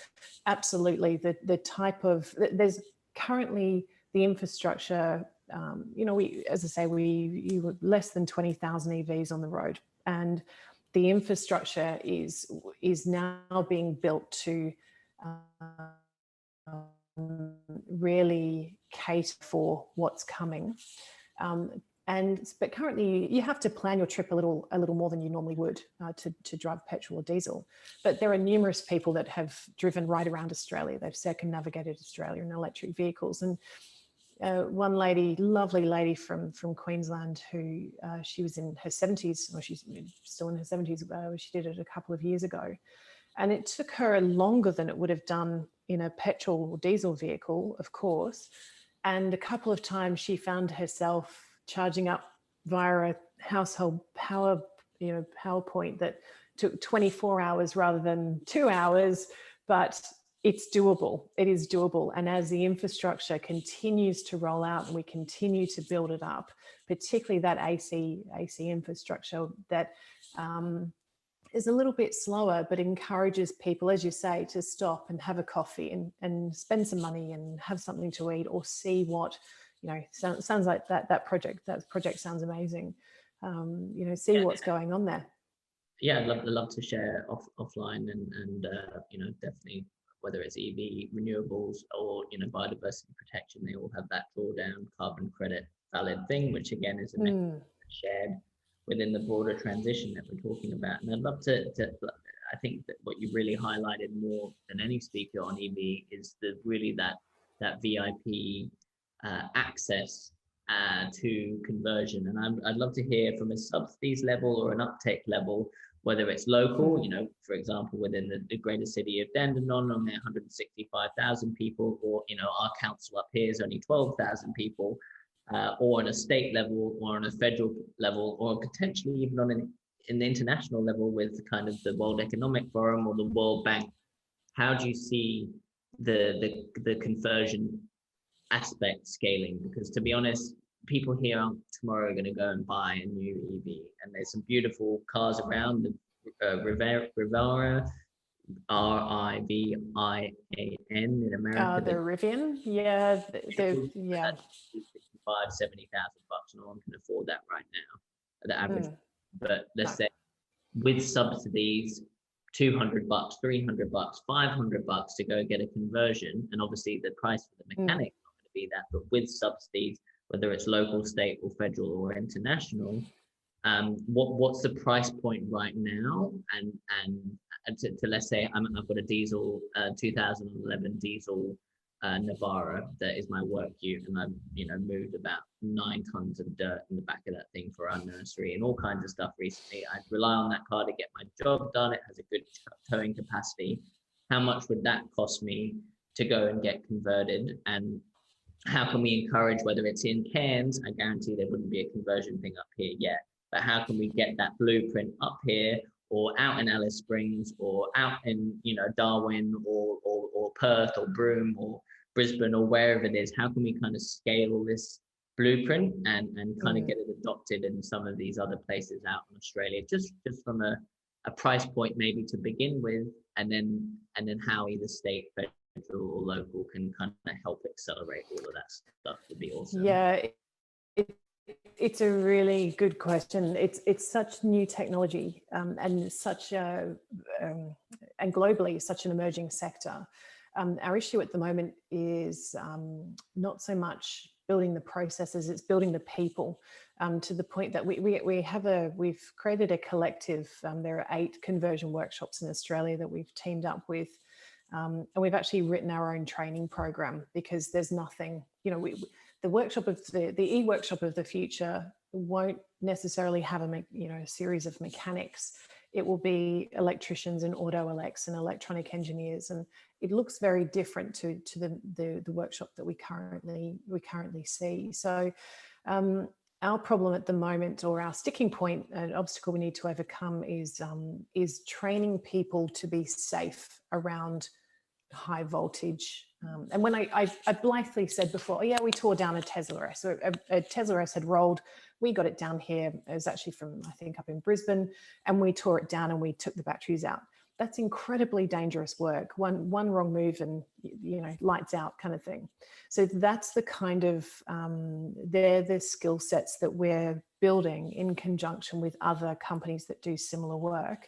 absolutely the type of, there's currently the infrastructure, you know, as I say, you were less than 20,000 EVs on the road, and the infrastructure is now being built to really cater for what's coming. But currently you have to plan your trip a little more than you normally would to drive petrol or diesel. But there are numerous people that have driven right around Australia. They've circumnavigated Australia in electric vehicles. And one lady, lovely lady from Queensland, who she was in her 70s, or she's still in her 70s, she did it a couple of years ago. And it took her longer than it would have done in a petrol or diesel vehicle, of course. And a couple of times she found herself charging up via a household power, PowerPoint that took 24 hours rather than 2 hours, but it's doable. It is doable. And as the infrastructure continues to roll out and we continue to build it up, particularly that AC infrastructure that is a little bit slower, but encourages people, as you say, to stop and have a coffee and spend some money and have something to eat, or see what, sounds like that project sounds amazing. See what's going on there. Yeah, I'd love to share offline and definitely, whether it's EV, renewables, or biodiversity protection, they all have that drawdown carbon credit valid thing, which again is a mechanism shared within the broader transition that we're talking about. And I'd love to I think that what you really highlighted more than any speaker on EV is that VIP access to conversion. And I'd love to hear from a subsidies level or an uptake level, whether it's local, for example, within the greater city of Dandenong on their 165,000 people, or, our council up here is only 12,000 people, or on a state level, or on a federal level, or potentially even on an international level with kind of the World Economic Forum or the World Bank. How do you see the conversion aspect scaling? Because to be honest, people here tomorrow are going to go and buy a new EV, and there's some beautiful cars around. The Rivera, Rivian in America. The Rivian, yeah, yeah. $70,000, no one can afford that right now, the average. But let's say with subsidies, $200, $300, $500 to go get a conversion, and obviously the price for the mechanic is not going to be that, but with subsidies, whether it's local, state, or federal, or international, what's the price point right now? And to let's say I've got a diesel 2011 diesel Navara that is my work ute, and I've moved about 9 tons of dirt in the back of that thing for our nursery and all kinds of stuff recently. I'd rely on that car to get my job done. It has a good towing capacity. How much would that cost me to go and get converted? And how can we encourage, whether it's in Cairns, I guarantee there wouldn't be a conversion thing up here yet, but how can we get that blueprint up here, or out in Alice Springs, or out in Darwin, or Perth, or Broome, or Brisbane, or wherever it is? How can we kind of scale this blueprint and kind of get it adopted in some of these other places out in Australia, just from a price point maybe to begin with, and then how either state, federal, or local can kind of help accelerate all of that stuff would be awesome. Yeah, it's a really good question. It's such new technology, and such and globally such an emerging sector. Our issue at the moment is not so much building the processes, it's building the people, to the point that we've created a collective. There are 8 conversion workshops in Australia that we've teamed up with, and we've actually written our own training program, because there's nothing, the workshop of the e-workshop of the future won't necessarily have a series of mechanics. it will be electricians and auto elects and electronic engineers, and it looks very different to the workshop that we currently see. So our problem at the moment, or our sticking point, an obstacle we need to overcome, is training people to be safe around high voltage. And when I blithely said before, oh yeah, we tore down a Tesla S. So a Tesla S had rolled. We got it down here. It was actually from, I think, up in Brisbane, and we tore it down and we took the batteries out. That's incredibly dangerous work. One wrong move and, you know, lights out kind of thing. So that's the kind of, they're the skill sets that we're building in conjunction with other companies that do similar work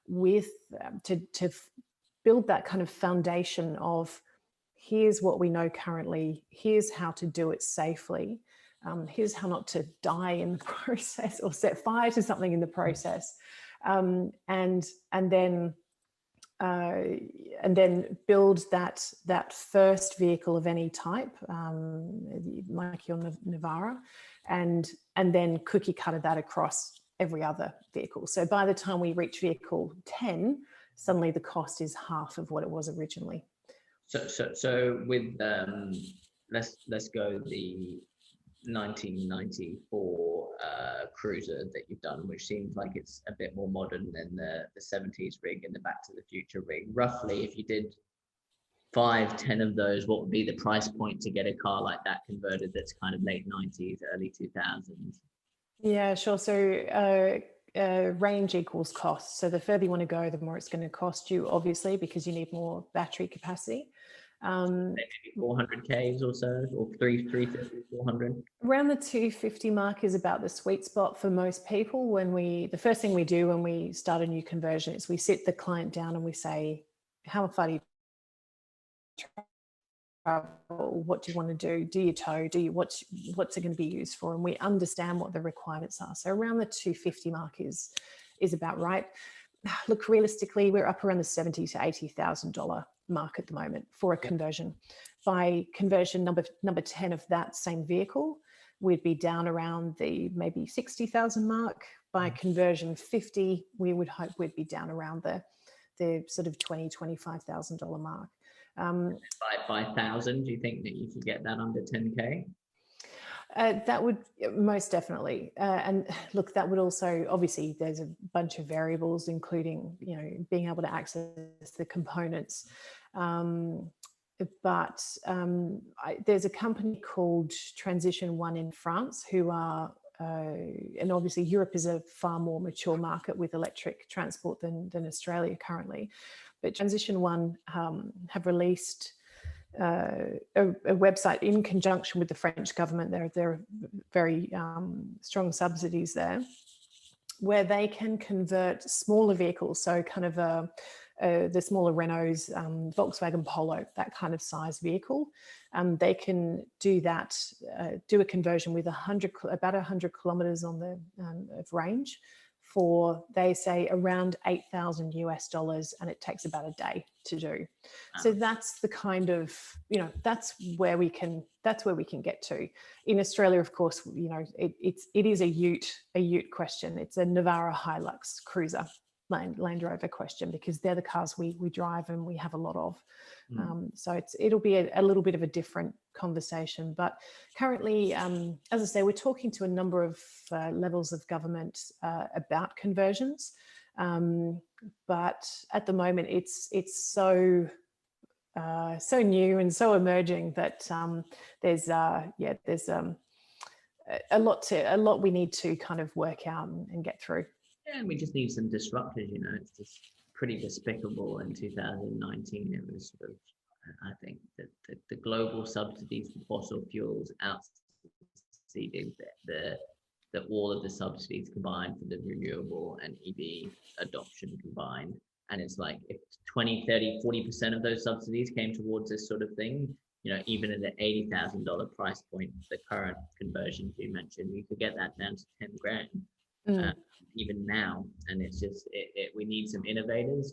with, to build that kind of foundation of, here's what we know currently, here's how to do it safely, here's how not to die in the process or set fire to something in the process, and then build that first vehicle of any type, like your Navara, and then cookie cutter that across every other vehicle. So by the time we reach vehicle 10, suddenly the cost is half of what it was originally. So with let's go the 1994 cruiser that you've done, which seems like it's a bit more modern than the 70s rig and the Back to the Future rig. Roughly, if you did 5-10 of those, what would be the price point to get a car like that converted that's kind of late 90s, early 2000s? Yeah, sure. So range equals cost. So the further you want to go, the more it's going to cost you, obviously, because you need more battery capacity. Maybe 400 Ks or so, or 350, 400. Around the 250 mark is about the sweet spot for most people. The first thing we do when we start a new conversion is we sit the client down and we say, how far do you travel? What do you want to do? Do you tow? What's it going to be used for? And we understand what the requirements are. So around the 250 mark is about right. Look, realistically, we're up around the $70,000 to $80,000 mark at the moment for a conversion. By conversion number 10 of that same vehicle, we'd be down around the maybe 60,000 mark. By conversion 50, we would hope we'd be down around the sort of $20,000 to $25,000 mark. By 1,000, do you think that you could get that under 10K? That would most definitely. And look, that would also, obviously, there's a bunch of variables, including, you know, being able to access the components. There's a company called Transition One in France who are, and obviously Europe is a far more mature market with electric transport than Australia currently. But Transition One have released a website in conjunction with the French government. There are very strong subsidies there, where they can convert smaller vehicles, so kind of the smaller Renaults, Volkswagen Polo, that kind of size vehicle. They can do that, do a conversion with about 100 kilometers on the of range for, they say, around $8,000 and it takes about a day to do. So that's the kind of, you know, that's where we can get to. In Australia, of course, you know, it is a ute question. It's a Navara Hilux cruiser, Land Rover question, because they're the cars we drive and we have a lot of. So it'll be a little bit of a different conversation. But currently, as I say, we're talking to a number of levels of government about conversions. But at the moment, it's so new and so emerging that there's a lot we need to kind of work out and get through. Yeah, and we just need some disruptors, you know. It's just pretty despicable. In 2019, it was sort of, I think that the global subsidies for fossil fuels exceeded the all of the subsidies combined for the renewable and EV adoption combined. And it's like, if 20, 30, 40% of those subsidies came towards this sort of thing, you know, even at the $80,000 price point, the current conversions you mentioned, you could get that down to 10 grand. Even now. And it's just, we need some innovators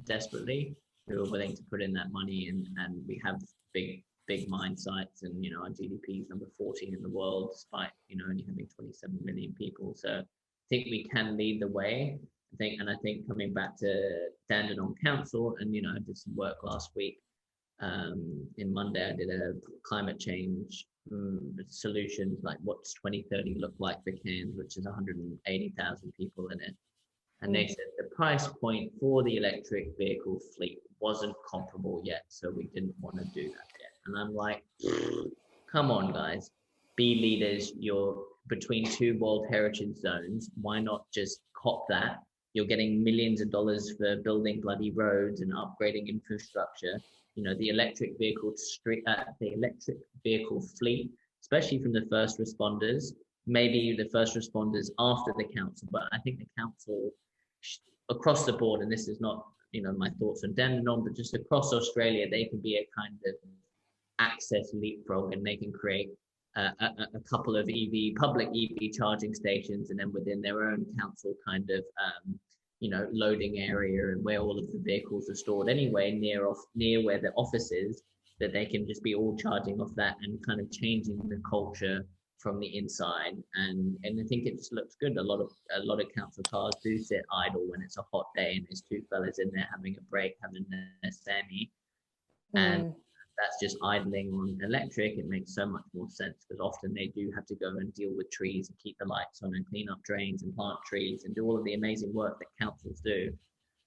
desperately who are willing to put in that money, and we have big mine sites, and, you know, our GDP is number 14 in the world, despite, you know, only having 27 million people. So I think we can lead the way. I think coming back to Dandenong Council, and I did some work last week. In Monday, I did a climate change solutions, like what's 2030 look like for Cairns, which is 180,000 people in it. And they said the price point for the electric vehicle fleet wasn't comparable yet, so we didn't want to do that yet. And I'm like, come on, guys, be leaders. You're between two World Heritage Zones. Why not just cop that? You're getting millions of dollars for building bloody roads and upgrading infrastructure. The electric vehicle fleet, especially from the first responders, maybe the first responders after the council, but I think the council across the board, and this is not my thoughts on Dandenong, but just across Australia, they can be a kind of access leapfrog, and they can create a couple of public EV charging stations, and then within their own council kind of loading area, and where all of the vehicles are stored anyway, near where the office is, that they can just be all charging off that and kind of changing the culture from the inside. And I think it just looks good. A lot of council cars do sit idle when it's a hot day and there's two fellas in there having a break, having a semi, and that's just idling on electric. It makes so much more sense, because often they do have to go and deal with trees and keep the lights on and clean up drains and plant trees and do all of the amazing work that councils do.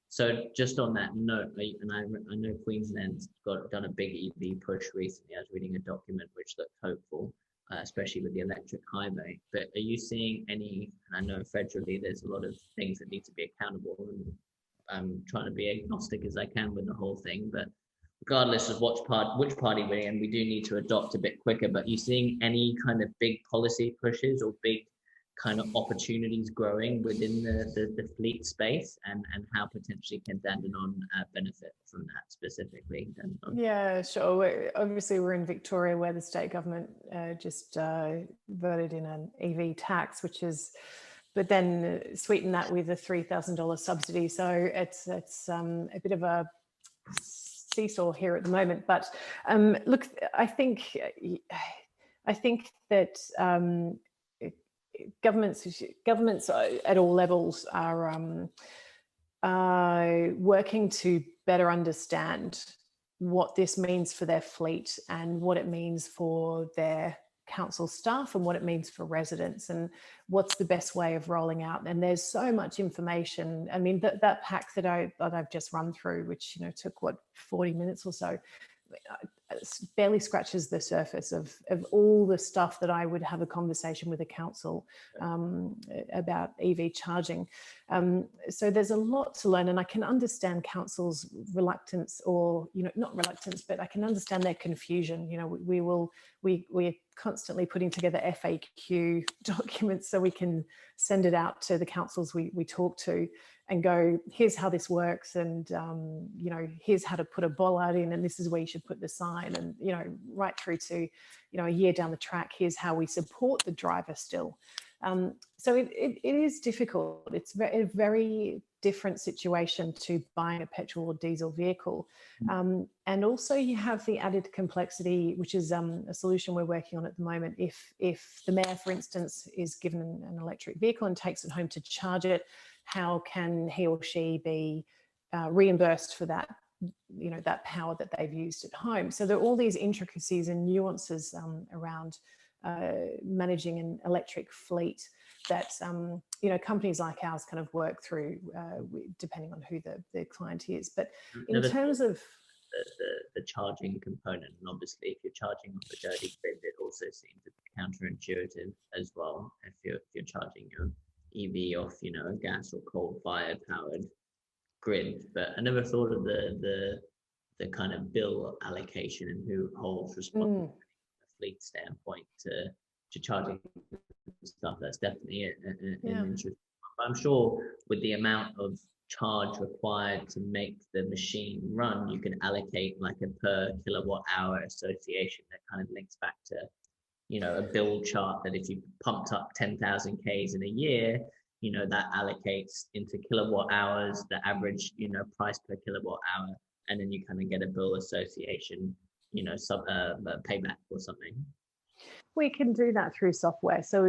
So just on that note, and I know Queensland's done a big EV push recently. I was reading a document which looked hopeful, especially with the electric highway. But are you seeing any, and I know federally there's a lot of things that need to be accountable, and I'm trying to be agnostic as I can with the whole thing, but regardless of which party we're in, we do need to adopt a bit quicker. But are you seeing any kind of big policy pushes or big kind of opportunities growing within the fleet space, and how potentially can Dandenong benefit from that specifically? Yeah, sure. Obviously, we're in Victoria, where the state government just voted in an EV tax, but then sweeten that with a $3,000 subsidy. So it's a bit of a seesaw here at the moment. But look, I think that governments at all levels are working to better understand what this means for their fleet, and what it means for their council staff, and what it means for residents, and what's the best way of rolling out. And there's so much information. I mean, that pack that I've just run through, which took 40 minutes or so, barely scratches the surface of all the stuff that I would have a conversation with a council about EV charging. So there's a lot to learn, and I can understand councils' reluctance, or not reluctance, but I can understand their confusion. We're constantly putting together FAQ documents so we can send it out to the councils we talk to and go, here's how this works, and here's how to put a bollard in, and this is where you should put the sign, and right through to a year down the track, here's how we support the driver still. So it is difficult. It's a very different situation to buying a petrol or diesel vehicle. And also you have the added complexity, which is a solution we're working on at the moment. If the mayor, for instance, is given an electric vehicle and takes it home to charge it, how can he or she be reimbursed for that, that power that they've used at home? So there are all these intricacies and nuances around managing an electric fleet that companies like ours kind of work through, depending on who the client is. But in terms of the charging component, and obviously if you're charging off a dirty grid, it also seems counterintuitive as well. If you're charging your EV off, a gas or coal-fired powered grid. But I never thought of the kind of bill allocation and who holds responsibility from a fleet standpoint to charging stuff. That's definitely an interesting. I'm sure with the amount of charge required to make the machine run, you can allocate like a per kilowatt hour association that kind of links back to a bill chart, that if you pumped up 10,000 Ks in a year, that allocates into kilowatt hours, the average, price per kilowatt hour, and then you kind of get a bill association, payback or something. We can do that through software. So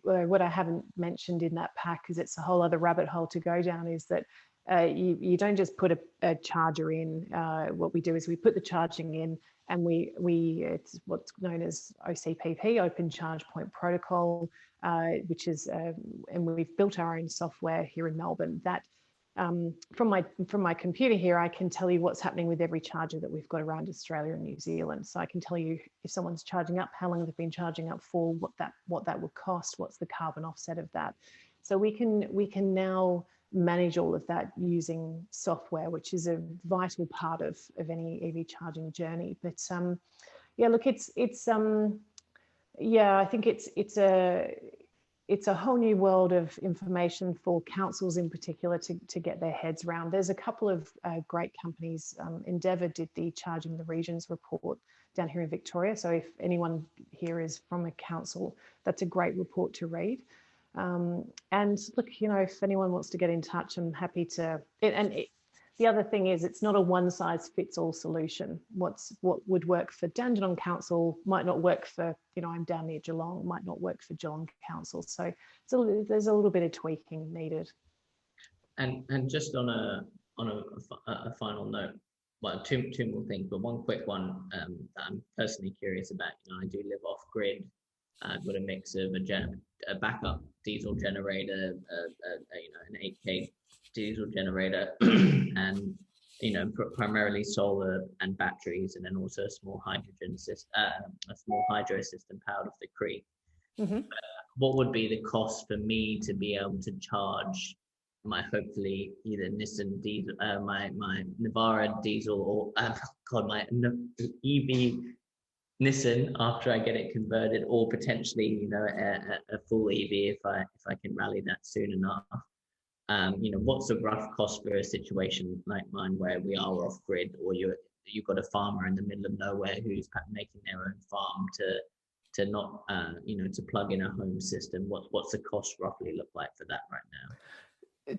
what I haven't mentioned in that pack, because it's a whole other rabbit hole to go down, is that you don't just put a charger in. What we do is we put the charging in, and it's what's known as OCPP, Open Charge Point Protocol, which is, and we've built our own software here in Melbourne that from my computer here, I can tell you what's happening with every charger that we've got around Australia and New Zealand. So I can tell you if someone's charging up, how long they've been charging up for, what that would cost, what's the carbon offset of that. So we can now manage all of that using software, which is a vital part of any EV charging journey. But yeah, look, yeah, I think it's a whole new world of information for councils in particular to get their heads around. There's a couple of great companies. Endeavour did the Charging the Regions report down here in Victoria. So if anyone here is from a council, that's a great report to read. And look, if anyone wants to get in touch, I'm happy to. The other thing is, it's not a one-size-fits-all solution. What would work for Dandenong Council might not work for, I'm down near Geelong, might not work for Geelong Council. So there's a little bit of tweaking needed. And just on a final note, well, two more things, but one quick one that I'm personally curious about. I do live off grid. I've got a mix of a backup diesel generator, an 8K diesel generator, and primarily solar and batteries, and then also a small hydrogen system, a small hydro system powered off the creek. Mm-hmm. What would be the cost for me to be able to charge my hopefully either Nissan diesel, my Navara diesel, or my EV Nissan after I get it converted, or potentially a full EV if I can rally that soon enough. What's the rough cost for a situation like mine where we are off grid, or you've got a farmer in the middle of nowhere who's making their own farm to not to plug in a home system? What's the cost roughly look like for that right now?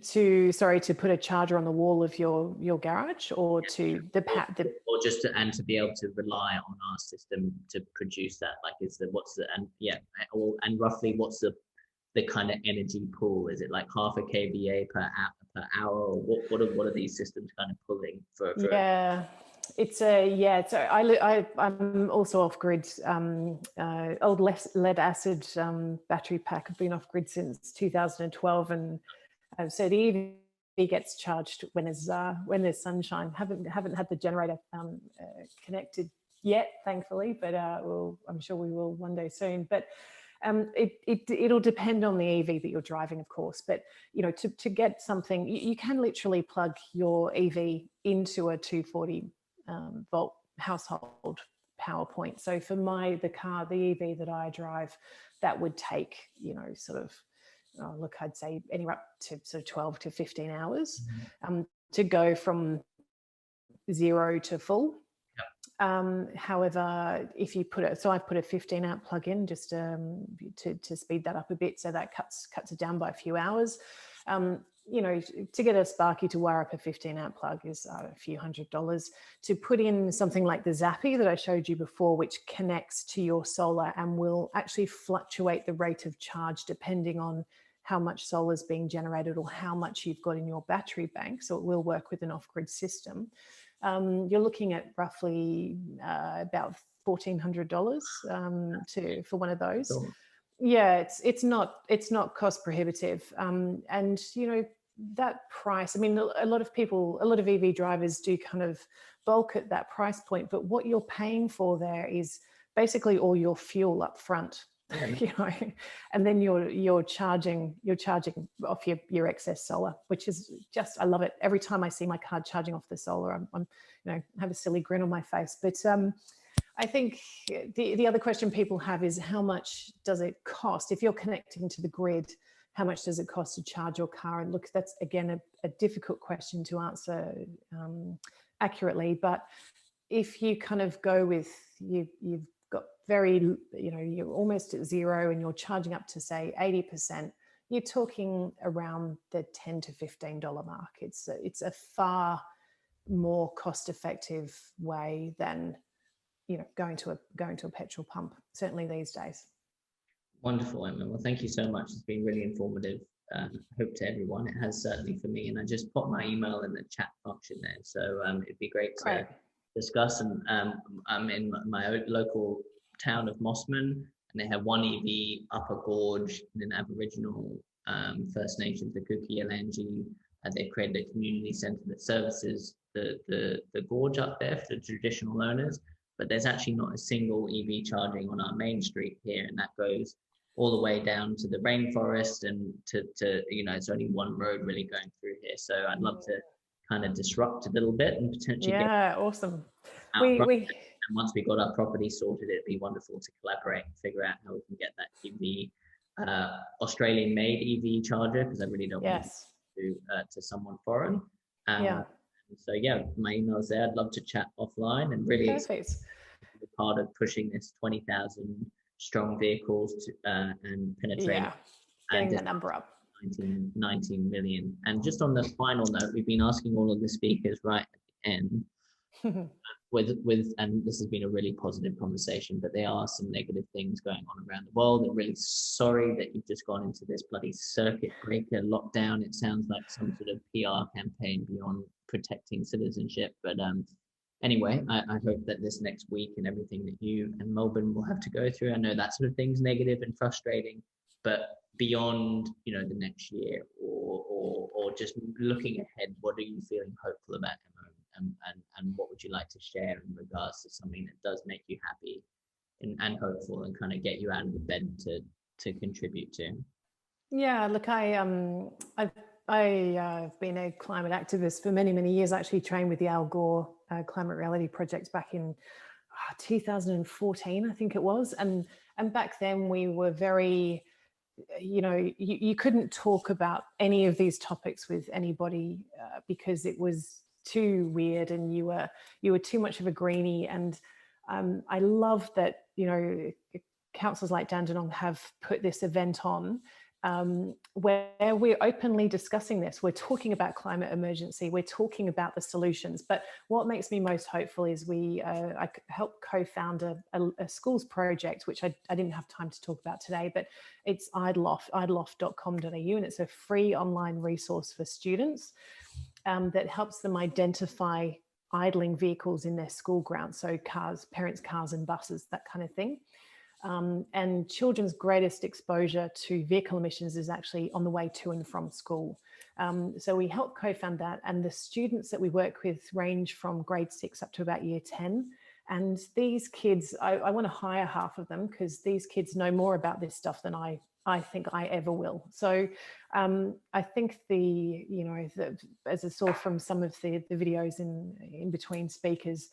To put a charger on the wall of your garage, or to or just to be able to rely on our system to produce that, and roughly what's the kind of energy pool? Is it like half a kVA per hour, or what are these systems kind of pulling for? Yeah, I'm also off grid. Old lead acid battery pack. I've been off grid since 2012, and so the EV gets charged when there's sunshine. Haven't had the generator connected yet, thankfully, but I'm sure we will one day soon. But it'll depend on the EV that you're driving, of course. But to get something, you can literally plug your EV into a 240 volt household power point. So for the EV that I drive, that would take I'd say anywhere up to sort of 12 to 15 hours to go from zero to full. However, if you I've put a 15 amp plug in just to speed that up a bit, so that cuts it down by a few hours. To get a Sparky to wire up a 15 amp plug is a few $100s. To put in something like the Zappy that I showed you before, which connects to your solar and will actually fluctuate the rate of charge depending on how much solar is being generated or how much you've got in your battery bank. So it will work with an off-grid system. You're looking at roughly about $1,400 for one of those. Sure. Yeah, it's not cost prohibitive, and that price. I mean, a lot of EV drivers do kind of bulk at that price point, but what you're paying for there is basically all your fuel up front. And then you're charging off your excess solar, which is just, I love it. Every time I see my car charging off the solar, I'm have a silly grin on my face. But I think the other question people have is, how much does it cost if you're connecting to the grid? How much does it cost to charge your car? And look, that's again a difficult question to answer accurately. But if you kind of go with you've got you're almost at zero and you're charging up to say 80%, you're talking around the $10 to $15 mark. It's a far more cost-effective way than going to a petrol pump, certainly these days. Wonderful, Emma. Well, thank you so much. It's been really informative. Hope to everyone. It has certainly for me. And I just put my email in the chat function there. So it'd be great to discuss. And I'm in my local town of Mossman, and they have one EV upper gorge in an Aboriginal First Nations, the Kuki Alangi. They've created a community centre that services the gorge up there for the traditional owners. But there's actually not a single EV charging on our main street here, and that goes all the way down to the rainforest and to it's only one road really going through here. So I'd love to kind of disrupt a little bit and potentially awesome. And once we got our property sorted, it'd be wonderful to collaborate and figure out how we can get that EV Australian made EV charger, because I really don't want to someone foreign. So my email's there. I'd love to chat offline, and really perfect. Be part of pushing this 20,000 strong vehicles to and penetrating getting that number up 19 million. And just on the final note, we've been asking all of the speakers right at the end and this has been a really positive conversation, but there are some negative things going on around the world. I'm really sorry that you've just gone into this bloody circuit breaker lockdown. It sounds like some sort of PR campaign beyond protecting citizenship, but anyway, I hope that this next week and everything that you and Melbourne will have to go through, I know that sort of thing's negative and frustrating, but beyond, the next year or just looking ahead, what are you feeling hopeful about, Emma? And what would you like to share in regards to something that does make you happy and hopeful and kind of get you out of the bed to contribute to? Yeah, look, I've been a climate activist for many, many years. I actually trained with the Al Gore Climate Reality Project back in 2014, I think it was. And back then we were very, you couldn't talk about any of these topics with anybody because it was too weird and you were too much of a greenie. And I love that, councils like Dandenong have put this event on where we're openly discussing this. We're talking about climate emergency. We're talking about the solutions. But what makes me most hopeful is I helped co-found a schools project, which I didn't have time to talk about today, but it's idloft.com.au, and it's a free online resource for students that helps them identify idling vehicles in their school grounds. So cars, parents' cars and buses, that kind of thing. And children's greatest exposure to vehicle emissions is actually on the way to and from school. So we help co-found that, and the students that we work with range from grade 6 up to about year 10. And these kids, I want to hire half of them because these kids know more about this stuff than I think I ever will. So I think as I saw from some of the videos in between speakers,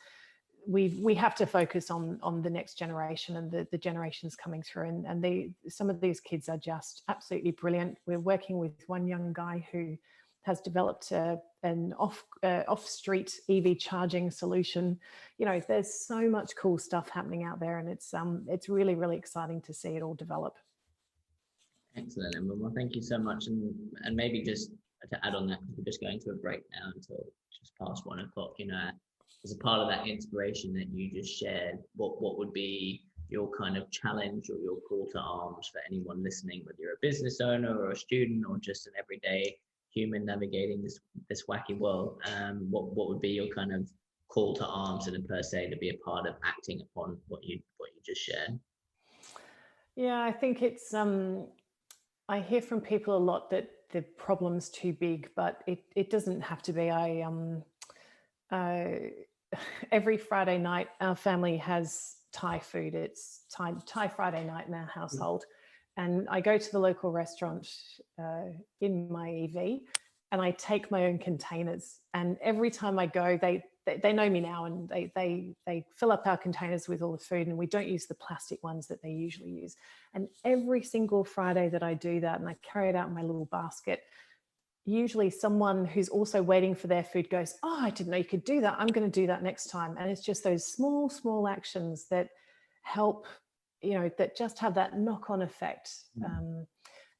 we have to focus on the next generation and the generations coming through, and some of these kids are just absolutely brilliant. We're working with one young guy who has developed an off-street EV charging solution. There's so much cool stuff happening out there, and it's really, really exciting to see it all develop. Excellent, Emma. Well, thank you so much, and maybe just to add on that, because we're just going to a break now until just past 1 o'clock. As a part of that inspiration that you just shared, what would be your kind of challenge or your call to arms for anyone listening, whether you're a business owner or a student or just an everyday human navigating this wacky world? What would be your kind of call to arms and per se to be a part of acting upon what you just shared? Yeah, I think it's I hear from people a lot that the problem's too big, but it doesn't have to be. Every Friday night, our family has Thai food. It's Thai Friday night in our household. And I go to the local restaurant in my EV and I take my own containers. And every time I go, they know me now, and they fill up our containers with all the food, and we don't use the plastic ones that they usually use. And every single Friday that I do that and I carry it out in my little basket, usually someone who's also waiting for their food goes, "Oh, I didn't know you could do that. I'm going to do that next time." And it's just those small actions that help, that just have that knock-on effect.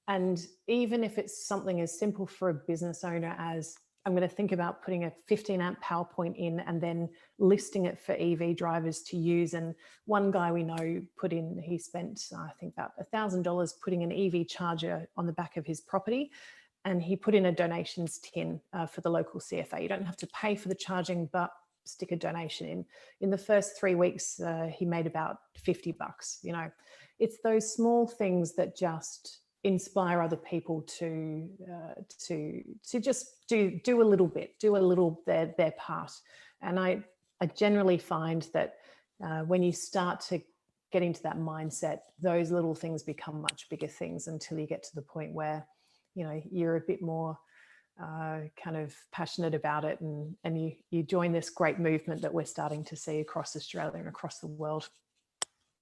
And even if it's something as simple for a business owner as I'm going to think about putting a 15 amp power point in and then listing it for EV drivers to use. And one guy we know he spent, I think about $1,000 putting an EV charger on the back of his property. And he put in a donations tin for the local CFA. You don't have to pay for the charging, but stick a donation in. In the first 3 weeks, he made about $50. You know, it's those small things that just inspire other people to just do a little bit, their part. And I generally find that when you start to get into that mindset, those little things become much bigger things until you get to the point where, you know, you're a bit more kind of passionate about it, and you join this great movement that we're starting to see across Australia and across the world.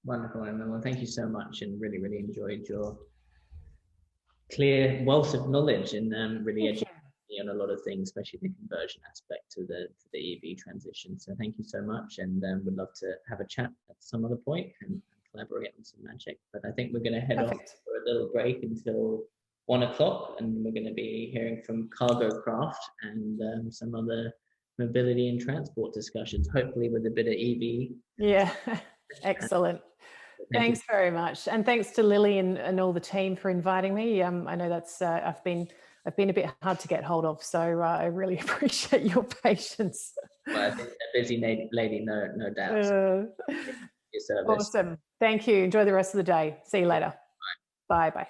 Wonderful, Emma. Well, thank you so much, and really, really enjoyed your clear wealth of knowledge, and really educated me on a lot of things, especially the conversion aspect to the EV transition. So thank you so much, and would love to have a chat at some other point and collaborate on some magic. But I think we're going to head off for a little break until 1 o'clock, and we're going to be hearing from Cargo Craft and some other mobility and transport discussions, hopefully with a bit of EV. Yeah, excellent. Thanks very much, and thanks to Lily and all the team for inviting me. I know that's I've been a bit hard to get hold of, so I really appreciate your patience. Well, I think a busy lady, no doubt. Awesome. Thank you. Enjoy the rest of the day. See you later. Bye. Bye.